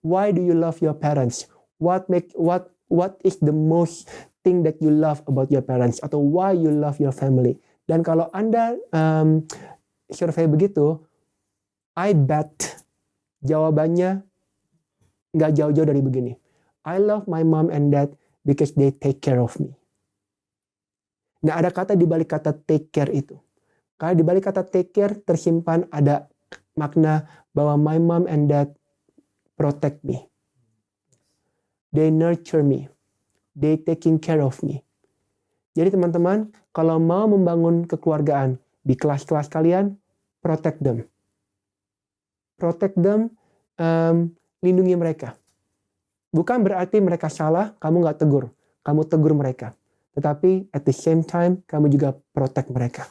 why do you love your parents? What is the most thing that you love about your parents? Atau why you love your family? Dan kalau Anda survei begitu, I bet jawabannya nggak jauh-jauh dari begini. I love my mom and dad because they take care of me. Nah, ada kata di balik kata take care itu. Karena di balik kata take care tersimpan ada makna bahwa my mom and dad protect me. They nurture me. They taking care of me. Jadi teman-teman, kalau mau membangun kekeluargaan di kelas-kelas kalian, protect them. Protect them, lindungi mereka. Bukan berarti mereka salah, kamu nggak tegur. Kamu tegur mereka. Tetapi at the same time, kamu juga protect mereka.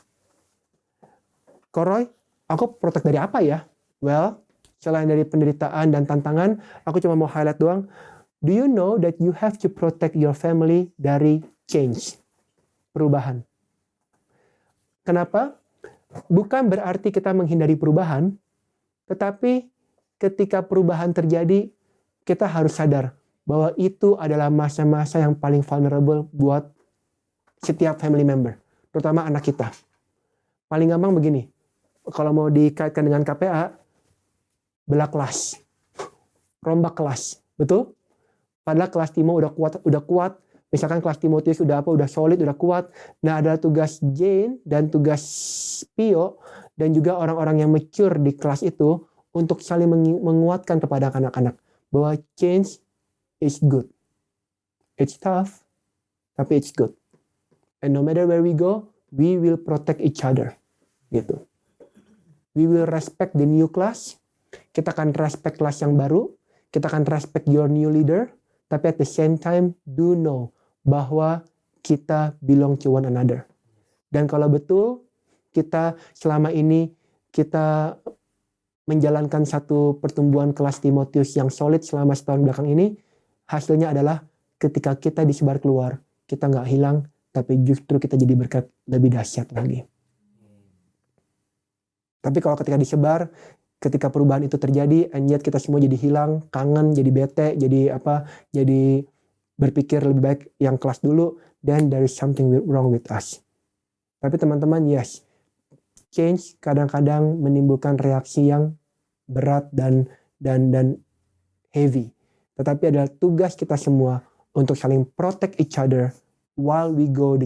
Koroy, aku protect dari apa ya? Well, selain dari penderitaan dan tantangan, aku cuma mau highlight doang. Do you know that you have to protect your family dari change? Perubahan. Kenapa? Bukan berarti kita menghindari perubahan, tetapi ketika perubahan terjadi, kita harus sadar bahwa itu adalah masa-masa yang paling vulnerable buat setiap family member, terutama anak kita. Paling gampang begini, kalau mau dikaitkan dengan KPA, belah kelas, rombak kelas, betul? Padahal kelas Timo udah kuat. Misalkan kelas Timotius udah solid, udah kuat. Nah, ada tugas Jane dan tugas Pio dan juga orang-orang yang mature di kelas itu untuk saling menguatkan kepada anak-anak bahwa change is good. It's tough, tapi it's good. And no matter where we go, we will protect each other. Gitu. We will respect the new class. Kita akan respect kelas yang baru. Kita akan respect your new leader. Tapi at the same time, do know bahwa kita belong to one another. Dan kalau betul kita selama ini kita menjalankan satu pertumbuhan kelas Timotius yang solid selama setahun belakang ini, hasilnya adalah ketika kita disebar keluar, kita nggak hilang, tapi justru kita jadi berkat lebih dahsyat lagi. Tapi kalau ketika disebar, ketika perubahan itu terjadi, and yet kita semua jadi hilang, kangen, jadi bete, jadi berpikir lebih baik yang kelas dulu, then there is something wrong with us. Tapi teman-teman, yes, change kadang-kadang menimbulkan reaksi yang berat dan heavy. Tetapi adalah tugas kita semua untuk saling protect each other while we go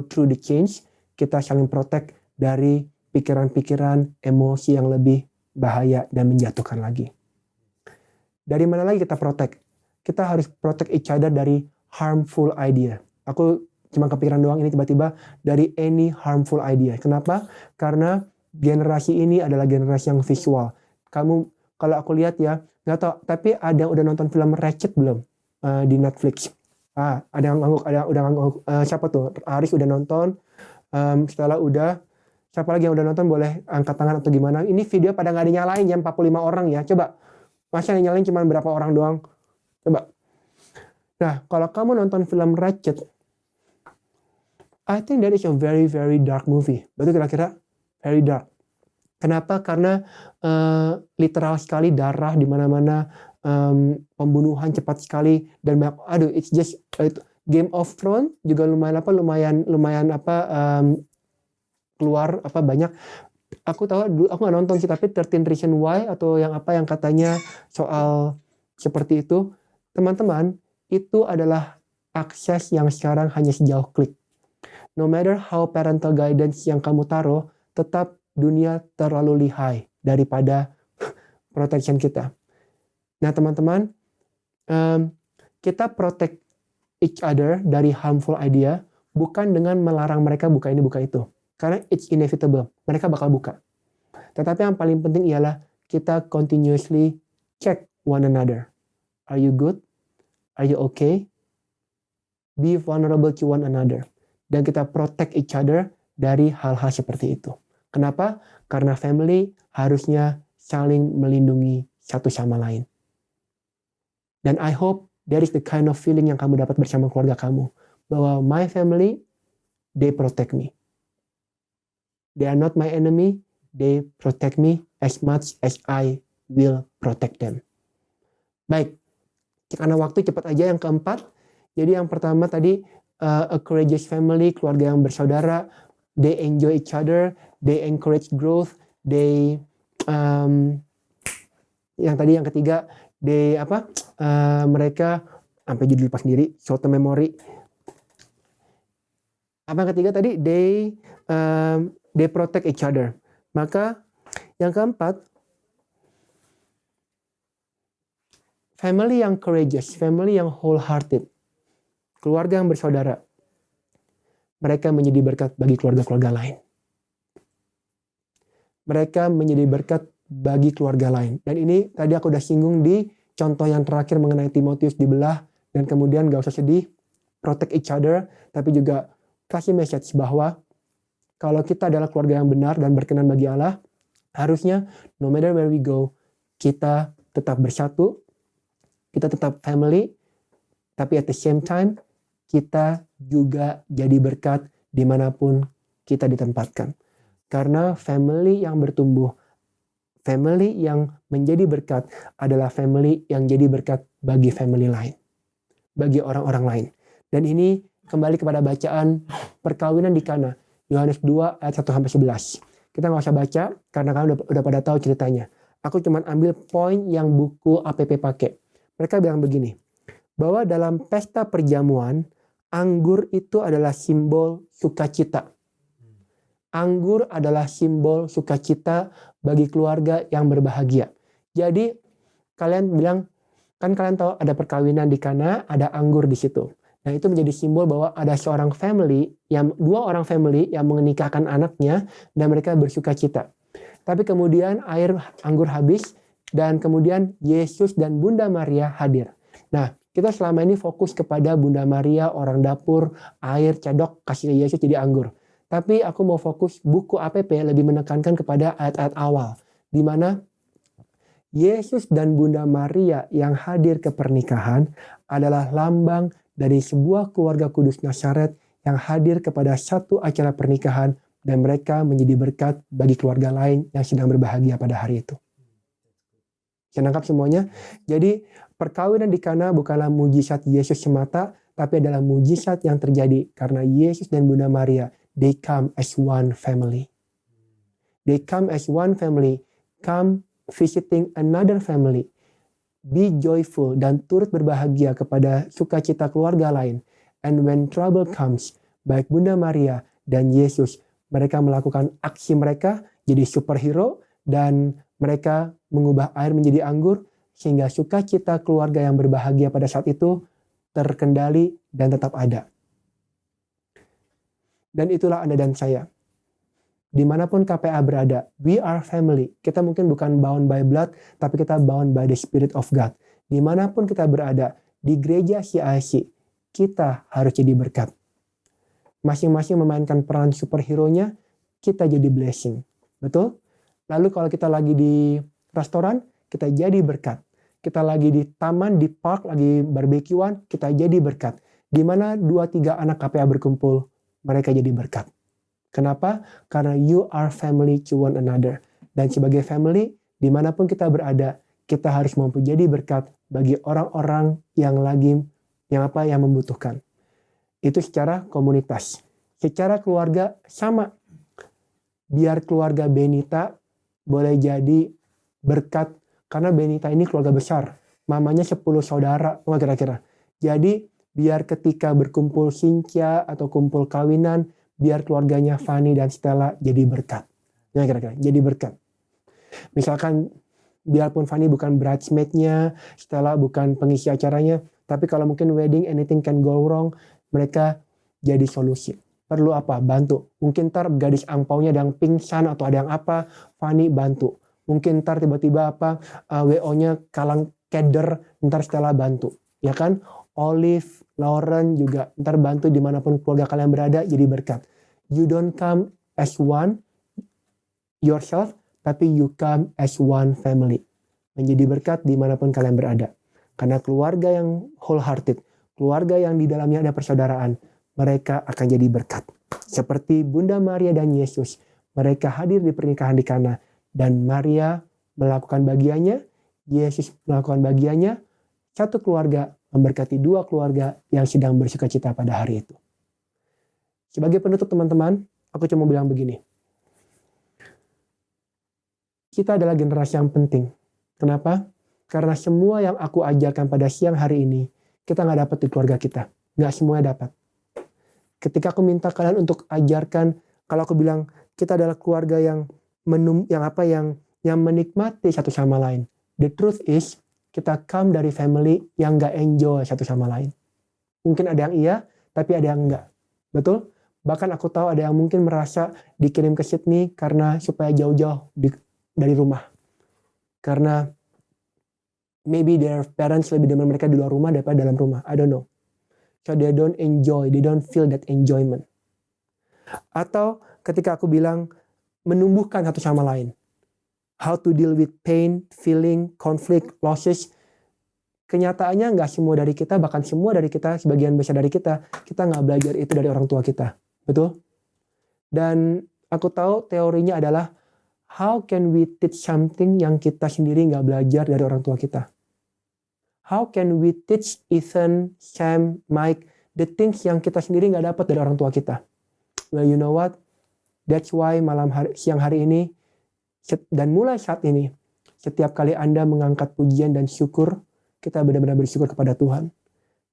through the change. Kita saling protect dari pikiran-pikiran, emosi yang lebih bahaya dan menjatuhkan lagi. Dari mana lagi kita protect? Kita harus protect each other dari harmful idea. Aku cuma kepikiran doang ini tiba-tiba dari any harmful idea. Kenapa? Karena generasi ini adalah generasi yang visual. Kamu, kalau aku lihat ya, nggak tahu, tapi ada yang udah nonton film Ratched belum? di Netflix. Ada yang ngangguk, udah ngangguk. Siapa tuh? Aris udah nonton. Setelah udah, siapa lagi yang udah nonton boleh angkat tangan atau gimana. Ini video pada nggak dinyalain ya, 45 orang ya. Coba, masa yang nyalain cuma berapa orang doang? Coba. Nah, kalau kamu nonton film Ratchet, I think that is a very very dark movie. Betul kira-kira? Very dark. Kenapa? Karena literal sekali, darah di mana-mana, pembunuhan cepat sekali, dan it's just Game of Thrones juga lumayan keluar banyak. Aku tahu dulu, aku nggak nonton sih, tapi 13 Reasons Why atau yang katanya soal seperti itu, teman-teman, itu adalah akses yang sekarang hanya sejauh klik. No matter how parental guidance yang kamu taruh, tetap dunia terlalu lihai daripada protection kita. Nah teman-teman, kita protect each other dari harmful idea bukan dengan melarang mereka buka ini buka itu. Karena it's inevitable, mereka bakal buka. Tetapi yang paling penting ialah kita continuously check one another. Are you good? Are you okay? Be vulnerable to one another. Dan kita protect each other dari hal-hal seperti itu. Kenapa? Karena family harusnya saling melindungi satu sama lain. Dan I hope there is the kind of feeling yang kamu dapat bersama keluarga kamu. Bahwa my family, they protect me. They are not my enemy, they protect me as much as I will protect them. Baik, karena waktu cepat aja yang keempat. Jadi yang pertama tadi, a courageous family, keluarga yang bersaudara, they enjoy each other, they encourage growth, they yang ketiga, they mereka sampai jadi lupa sendiri, short term memory. Yang ketiga tadi, they protect each other. Maka yang keempat, family yang courageous, family yang wholehearted, keluarga yang bersaudara, mereka menjadi berkat bagi keluarga-keluarga lain. Mereka menjadi berkat bagi keluarga lain. Dan ini tadi aku udah singgung di contoh yang terakhir mengenai Timotius dibelah, dan kemudian gak usah sedih, protect each other, tapi juga kasih message bahwa kalau kita adalah keluarga yang benar dan berkenan bagi Allah, harusnya no matter where we go, kita tetap bersatu, kita tetap family, tapi at the same time, kita juga jadi berkat dimanapun kita ditempatkan. Karena family yang bertumbuh, family yang menjadi berkat adalah family yang jadi berkat bagi family lain. Bagi orang-orang lain. Dan ini kembali kepada bacaan perkawinan di Kana. Yohanes 2 ayat 1-11. Kita gak usah baca karena kalian udah pada tahu ceritanya. Aku cuma ambil poin yang buku APP pakai. Mereka bilang begini. Bahwa dalam pesta perjamuan, anggur itu adalah simbol sukacita. Anggur adalah simbol sukacita bagi keluarga yang berbahagia. Jadi kalian bilang, kan kalian tahu ada perkawinan di Kana, ada anggur di situ. Nah itu menjadi simbol bahwa ada seorang family, dua orang family yang menikahkan anaknya dan mereka bersukacita. Tapi kemudian air anggur habis dan kemudian Yesus dan Bunda Maria hadir. Nah kita selama ini fokus kepada Bunda Maria, orang dapur, air, cedok, kasih Yesus jadi anggur. Tapi aku mau fokus buku APP lebih menekankan kepada ayat-ayat awal. Di mana Yesus dan Bunda Maria yang hadir ke pernikahan adalah lambang dari sebuah keluarga kudus Nazaret yang hadir kepada satu acara pernikahan dan mereka menjadi berkat bagi keluarga lain yang sedang berbahagia pada hari itu. Saya nangkap semuanya. Jadi perkawinan di Kana bukanlah mujizat Yesus semata, tapi adalah mujizat yang terjadi karena Yesus dan Bunda Maria, they come as one family. They come as one family, come visiting another family. Be joyful dan turut berbahagia kepada sukacita keluarga lain. And when trouble comes, baik Bunda Maria dan Yesus, mereka melakukan aksi mereka jadi superhero dan mereka mengubah air menjadi anggur sehingga sukacita keluarga yang berbahagia pada saat itu terkendali dan tetap ada. Dan itulah Anda dan saya. Dimanapun KPA berada, we are family. Kita mungkin bukan bound by blood, tapi kita bound by the Spirit of God. Dimanapun kita berada, Di gereja CIC, kita harus jadi berkat. Masing-masing memainkan peran superhero-nya, kita jadi blessing. Betul? Lalu kalau kita lagi di restoran, kita jadi berkat. Kita lagi di taman, di park, lagi barbekyuan, kita jadi berkat. Di mana 2-3 anak KPA berkumpul, mereka jadi berkat. Kenapa? Karena you are family to one another. Dan sebagai family, dimanapun kita berada, kita harus mampu jadi berkat bagi orang-orang yang membutuhkan. Itu secara komunitas. Secara keluarga sama. Biar keluarga Benita boleh jadi berkat, karena Benita ini keluarga besar. Mamanya 10 saudara, kira-kira. Jadi biar ketika berkumpul Cynthia atau kumpul kawinan, biar keluarganya Fanny dan Stella jadi berkat. Ya kira-kira, jadi berkat. Misalkan biarpun Fanny bukan bridesmaid-nya, Stella bukan pengisi acaranya, tapi kalau mungkin wedding anything can go wrong, mereka jadi solusi. Perlu apa? Bantu. Mungkin ntar gadis angpaunya ada yang pingsan atau ada yang apa, Fanny bantu. Mungkin ntar tiba-tiba WO-nya kalang keder, ntar Stella bantu. Ya kan? Olive, Lauren juga ntar bantu dimanapun keluarga kalian berada, jadi berkat. You don't come as one yourself, tapi you come as one family. Menjadi berkat dimanapun kalian berada. Karena keluarga yang wholehearted, keluarga yang di dalamnya ada persaudaraan, mereka akan jadi berkat. Seperti Bunda Maria dan Yesus, mereka hadir di pernikahan di Kana, dan Maria melakukan bagiannya, Yesus melakukan bagiannya, satu keluarga memberkati 2 keluarga yang sedang bersukacita pada hari itu. Sebagai penutup teman-teman, aku cuma bilang begini. Kita adalah generasi yang penting. Kenapa? Karena semua yang aku ajarkan pada siang hari ini, kita gak dapat di keluarga kita. Gak semuanya dapat. Ketika aku minta kalian untuk ajarkan, kalau aku bilang kita adalah keluarga yang menikmati satu sama lain. The truth is, kita come dari family yang gak enjoy satu sama lain. Mungkin ada yang iya, tapi ada yang enggak. Betul? Bahkan aku tahu ada yang mungkin merasa dikirim ke Sydney karena supaya jauh-jauh dari rumah. Karena maybe their parents lebih demen mereka di luar rumah daripada dalam rumah. I don't know. So they don't enjoy, they don't feel that enjoyment. Atau ketika aku bilang menumbuhkan satu sama lain. How to deal with pain, feeling, conflict, losses. Kenyataannya nggak semua dari kita, bahkan semua dari kita, sebagian besar dari kita nggak belajar itu dari orang tua kita. Betul? Dan aku tahu teorinya adalah how can we teach something yang kita sendiri nggak belajar dari orang tua kita? How can we teach Ethan, Sam, Mike, the things yang kita sendiri nggak dapat dari orang tua kita? Well, you know what? That's why siang hari ini, dan mulai saat ini, setiap kali Anda mengangkat pujian dan syukur, kita benar-benar bersyukur kepada Tuhan.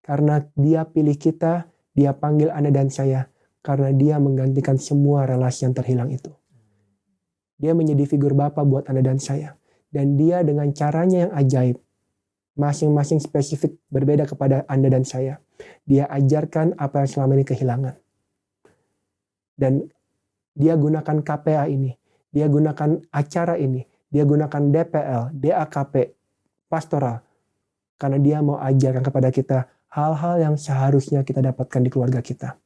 Karena Dia pilih kita, Dia panggil Anda dan saya, karena Dia menggantikan semua relasi yang terhilang itu. Dia menjadi figur Bapa buat Anda dan saya. Dan Dia dengan caranya yang ajaib, masing-masing spesifik berbeda kepada Anda dan saya. Dia ajarkan apa yang selama ini kehilangan. Dan Dia gunakan KPA ini. Dia gunakan acara ini. Dia gunakan DPL, DAKP, pastoral. Karena Dia mau ajarkan kepada kita hal-hal yang seharusnya kita dapatkan di keluarga kita.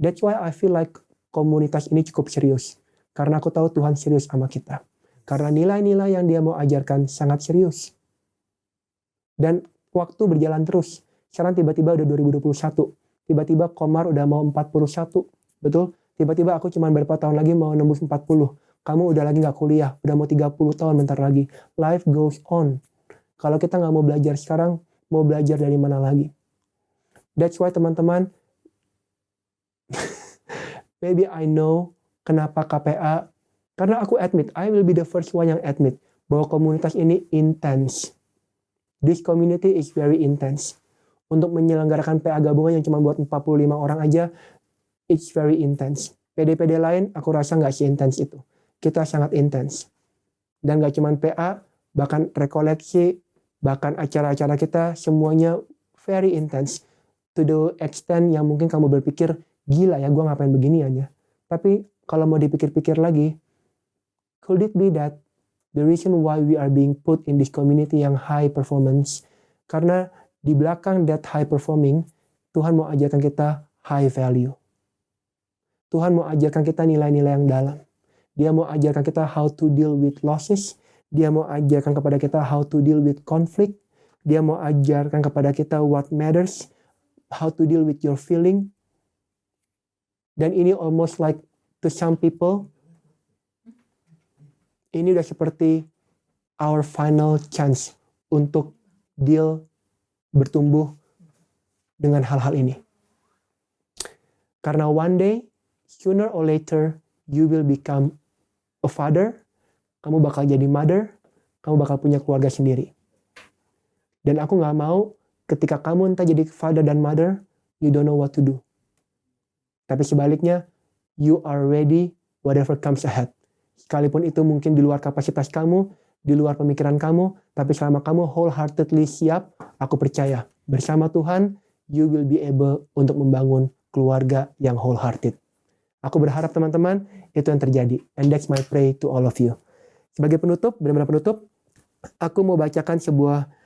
That's why I feel like komunitas ini cukup serius. Karena aku tahu Tuhan serius sama kita. Karena nilai-nilai yang Dia mau ajarkan sangat serius. Dan waktu berjalan terus. Sekarang tiba-tiba udah 2021. Tiba-tiba Komar udah mau 41. Betul? Tiba-tiba aku cuma berapa tahun lagi mau nembus 40. Kamu udah lagi gak kuliah. Udah mau 30 tahun bentar lagi. Life goes on. Kalau kita gak mau belajar sekarang, mau belajar dari mana lagi? That's why teman-teman, maybe I know kenapa KPA. Karena aku admit, I will be the first one yang admit bahwa komunitas ini intense. This community is very intense. Untuk menyelenggarakan PA gabungan yang cuma buat 45 orang aja, it's very intense. PD-PD lain aku rasa gak se-intense itu. Kita sangat intens. Dan gak cuma PA, bahkan rekoleksi, bahkan acara-acara kita semuanya very intense. To the extent yang mungkin kamu berpikir, gila ya gue ngapain beginian ya. Tapi kalau mau dipikir-pikir lagi, could it be that the reason why we are being put in this community yang high performance, karena Di belakang that high performing, Tuhan mau ajarkan kita high value. Tuhan mau ajarkan kita nilai-nilai yang dalam. Dia mau ajarkan kita how to deal with losses. Dia mau ajarkan kepada kita how to deal with conflict. Dia mau ajarkan kepada kita what matters, how to deal with your feeling. Dan ini almost like to some people, ini udah seperti our final chance untuk deal, bertumbuh dengan hal-hal ini. Karena one day, sooner or later, you will become a father, kamu bakal jadi mother, kamu bakal punya keluarga sendiri. Dan aku gak mau ketika kamu entah jadi father dan mother, you don't know what to do. Tapi sebaliknya, you are ready whatever comes ahead. Sekalipun itu mungkin di luar kapasitas kamu, di luar pemikiran kamu, tapi selama kamu wholeheartedly siap, aku percaya, bersama Tuhan, you will be able untuk membangun keluarga yang wholehearted. Aku berharap teman-teman, itu yang terjadi. And that's my pray to all of you. Sebagai penutup, benar-benar penutup, aku mau bacakan sebuah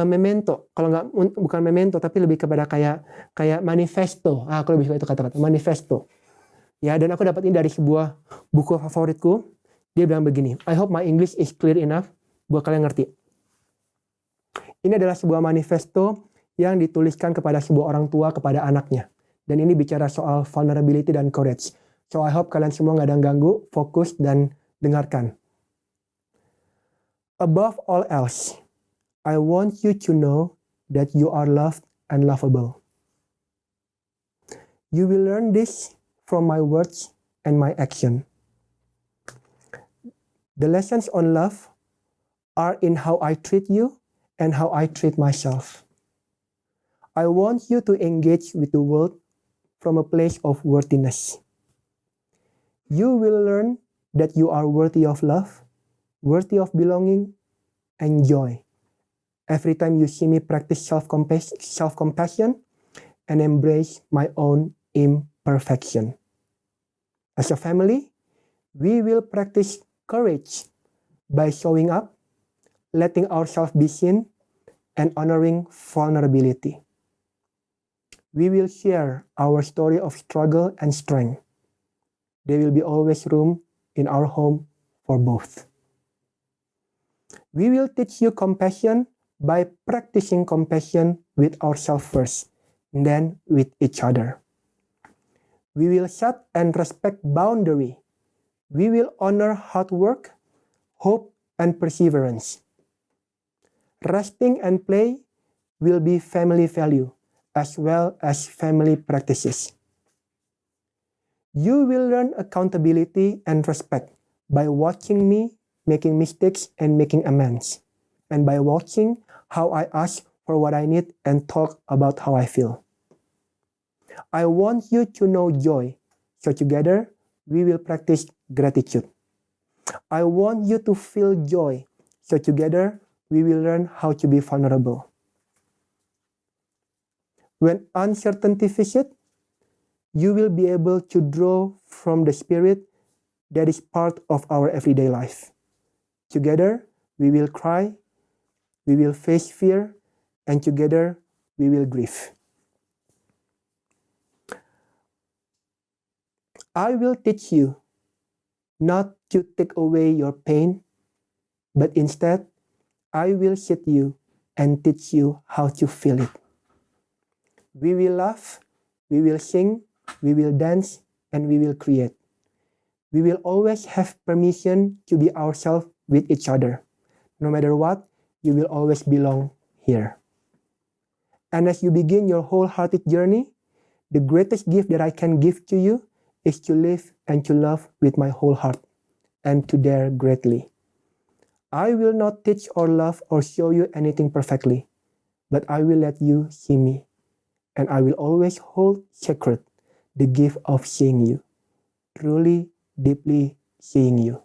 memento. Kalau nggak, bukan memento, tapi lebih kepada kayak manifesto. Aku lebih suka itu kata-kata, manifesto. Ya, dan aku dapat ini dari sebuah buku favoritku. Dia bilang begini, I hope my English is clear enough buat kalian ngerti. Ini adalah sebuah manifesto yang dituliskan kepada sebuah orang tua kepada anaknya. Dan ini bicara soal vulnerability dan courage. So I hope kalian semua gak ada yang ganggu, fokus dan dengarkan. Above all else, I want you to know that you are loved and lovable. You will learn this from my words and my action. The lessons on love are in how I treat you and how I treat myself. I want you to engage with the world from a place of worthiness. You will learn that you are worthy of love, worthy of belonging, and joy. Every time you see me practice self-compassion and embrace my own imperfection. As a family, we will practice courage by showing up, letting ourselves be seen, and honoring vulnerability. We will share our story of struggle and strength. There will be always room in our home for both. We will teach you compassion by practicing compassion with ourselves first, and then with each other. We will set and respect boundary. We will honor hard work, hope, and perseverance. Resting and play will be family value as well as family practices. You will learn accountability and respect by watching me making mistakes and making amends, and by watching how I ask for what I need and talk about how I feel. I want you to know joy, so together we will practice gratitude. I want you to feel joy, so together we will learn how to be vulnerable. When uncertainty visits, you will be able to draw from the Spirit that is part of our everyday life. Together we will cry, we will face fear, and together we will grieve. I will teach you not to take away your pain, but instead, I will sit you and teach you how to feel it. We will laugh, we will sing, we will dance, and we will create. We will always have permission to be ourselves with each other. No matter what, you will always belong here. And as you begin your wholehearted journey, the greatest gift that I can give to you is to live and to love with my whole heart and to dare greatly. I will not teach or love or show you anything perfectly, but I will let you see me, and I will always hold sacred the gift of seeing you, truly, deeply seeing you.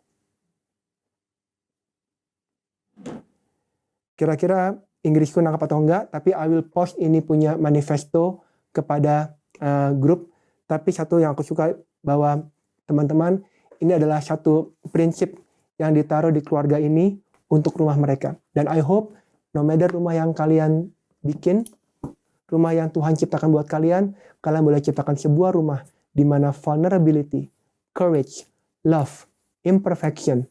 Kira-kira Inggrisku nangkap atau enggak, tapi I will post ini punya manifesto kepada grup. Tapi satu yang aku suka bahwa teman-teman, ini adalah satu prinsip yang ditaruh di keluarga ini untuk rumah mereka. Dan I hope no matter rumah yang kalian bikin rumah yang Tuhan ciptakan buat kalian. Kalian boleh ciptakan sebuah rumah di mana vulnerability, courage, love, imperfection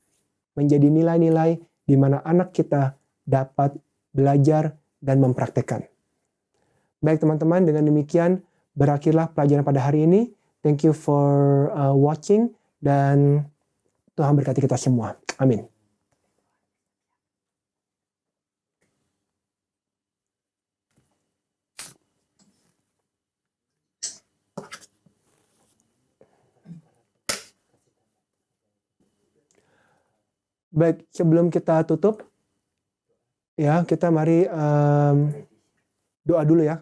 menjadi nilai-nilai di mana anak kita dapat belajar dan mempraktekkan. Baik teman-teman, dengan demikian berakhirlah pelajaran pada hari ini. Thank you for watching dan Tuhan berkati kita semua. Amin. Baik, sebelum kita tutup, ya kita mari doa dulu ya.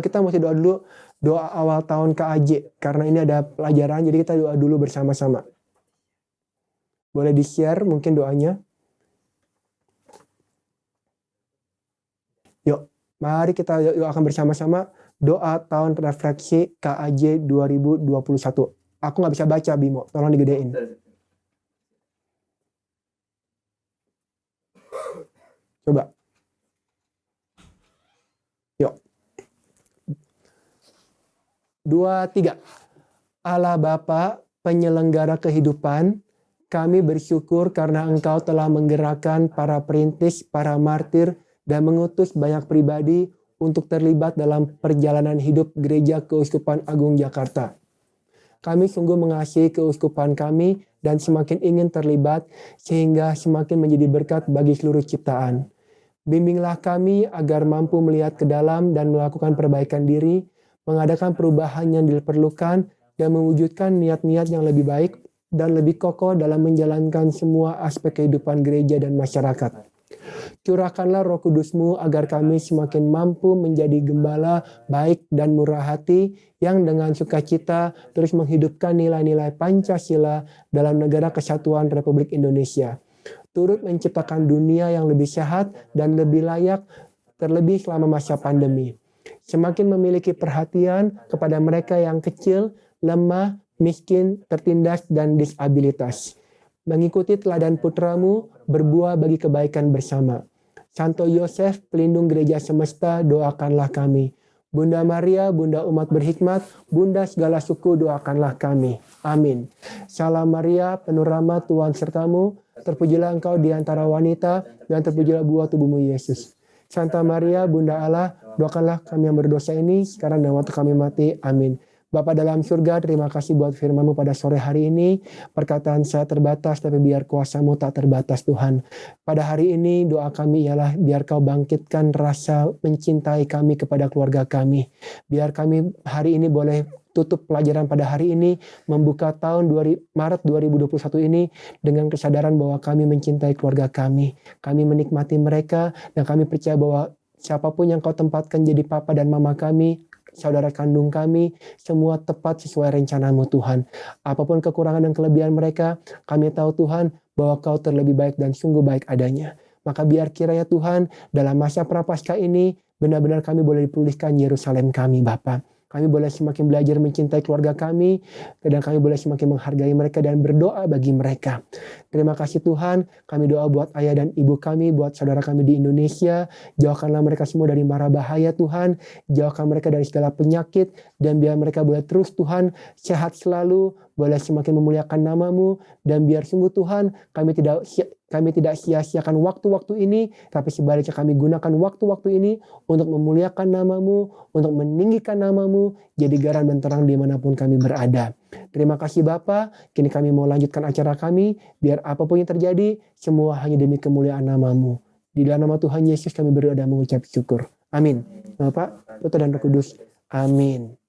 Kita mesti doa dulu, doa awal tahun KAJ. Karena ini ada pelajaran, jadi kita doa dulu bersama-sama. Boleh di-share mungkin doanya. Yuk, mari kita doakan bersama-sama doa tahun refleksi KAJ 2021. Aku nggak bisa baca, Bimo, tolong digedein. Coba. Yuk. 2, 3. Allah Bapa, penyelenggara kehidupan, kami bersyukur karena Engkau telah menggerakkan para perintis, para martir, dan mengutus banyak pribadi untuk terlibat dalam perjalanan hidup Gereja Keuskupan Agung Jakarta. Kami sungguh mengasihi keuskupan kami dan semakin ingin terlibat sehingga semakin menjadi berkat bagi seluruh ciptaan. Bimbinglah kami agar mampu melihat ke dalam dan melakukan perbaikan diri, mengadakan perubahan yang diperlukan, dan mewujudkan niat-niat yang lebih baik dan lebih kokoh dalam menjalankan semua aspek kehidupan gereja dan masyarakat. Curahkanlah Roh Kudus-Mu agar kami semakin mampu menjadi gembala baik dan murah hati yang dengan sukacita terus menghidupkan nilai-nilai Pancasila dalam negara kesatuan Republik Indonesia. Turut menciptakan dunia yang lebih sehat dan lebih layak, terlebih selama masa pandemi. Semakin memiliki perhatian kepada mereka yang kecil, lemah, miskin, tertindas, dan disabilitas. Mengikuti teladan putramu, berbuah bagi kebaikan bersama. Santo Yosef, pelindung gereja semesta, doakanlah kami. Bunda Maria, Bunda umat berhikmat, Bunda segala suku, doakanlah kami. Amin. Salam Maria, penuh rahmat, Tuhan sertamu, terpujilah engkau di antara wanita, dan terpujilah buah tubuhmu Yesus. Santa Maria, Bunda Allah, doakanlah kami yang berdosa ini, sekarang dan waktu kami mati. Amin. Bapa dalam surga, terima kasih buat firman-Mu pada sore hari ini. Perkataan saya terbatas, tapi biar kuasa-Mu tak terbatas Tuhan. Pada hari ini doa kami ialah biar Kau bangkitkan rasa mencintai kami kepada keluarga kami. Biar kami hari ini boleh tutup pelajaran pada hari ini, membuka tahun Maret 2021 ini dengan kesadaran bahwa kami mencintai keluarga kami. Kami menikmati mereka dan kami percaya bahwa siapapun yang Kau tempatkan jadi papa dan mama kami, saudara kandung kami, semua tepat sesuai rencana-Mu Tuhan. Apapun kekurangan dan kelebihan mereka, kami tahu Tuhan bahwa Kau terlebih baik dan sungguh baik adanya. Maka biar kiranya Tuhan dalam masa prapaskah ini benar-benar kami boleh dipulihkan Yerusalem kami Bapa. Kami boleh semakin belajar mencintai keluarga kami, dan kami boleh semakin menghargai mereka dan berdoa bagi mereka. Terima kasih Tuhan, kami doa buat ayah dan ibu kami, buat saudara kami di Indonesia. Jauhkanlah mereka semua dari mara bahaya Tuhan, jauhkan mereka dari segala penyakit, dan biar mereka boleh terus Tuhan, sehat selalu, boleh semakin memuliakan nama-Mu, dan biar sungguh Tuhan, kami tidak sia-siakan waktu-waktu ini, tapi sebaliknya kami gunakan waktu-waktu ini untuk memuliakan nama-Mu, untuk meninggikan nama-Mu, jadi garam dan terang dimanapun kami berada. Terima kasih Bapa, kini kami mau lanjutkan acara kami, biar apapun yang terjadi, semua hanya demi kemuliaan nama-Mu. Di dalam nama Tuhan Yesus kami berdoa dan mengucap syukur. Amin. Bapa, Putra dan Roh Kudus. Amin.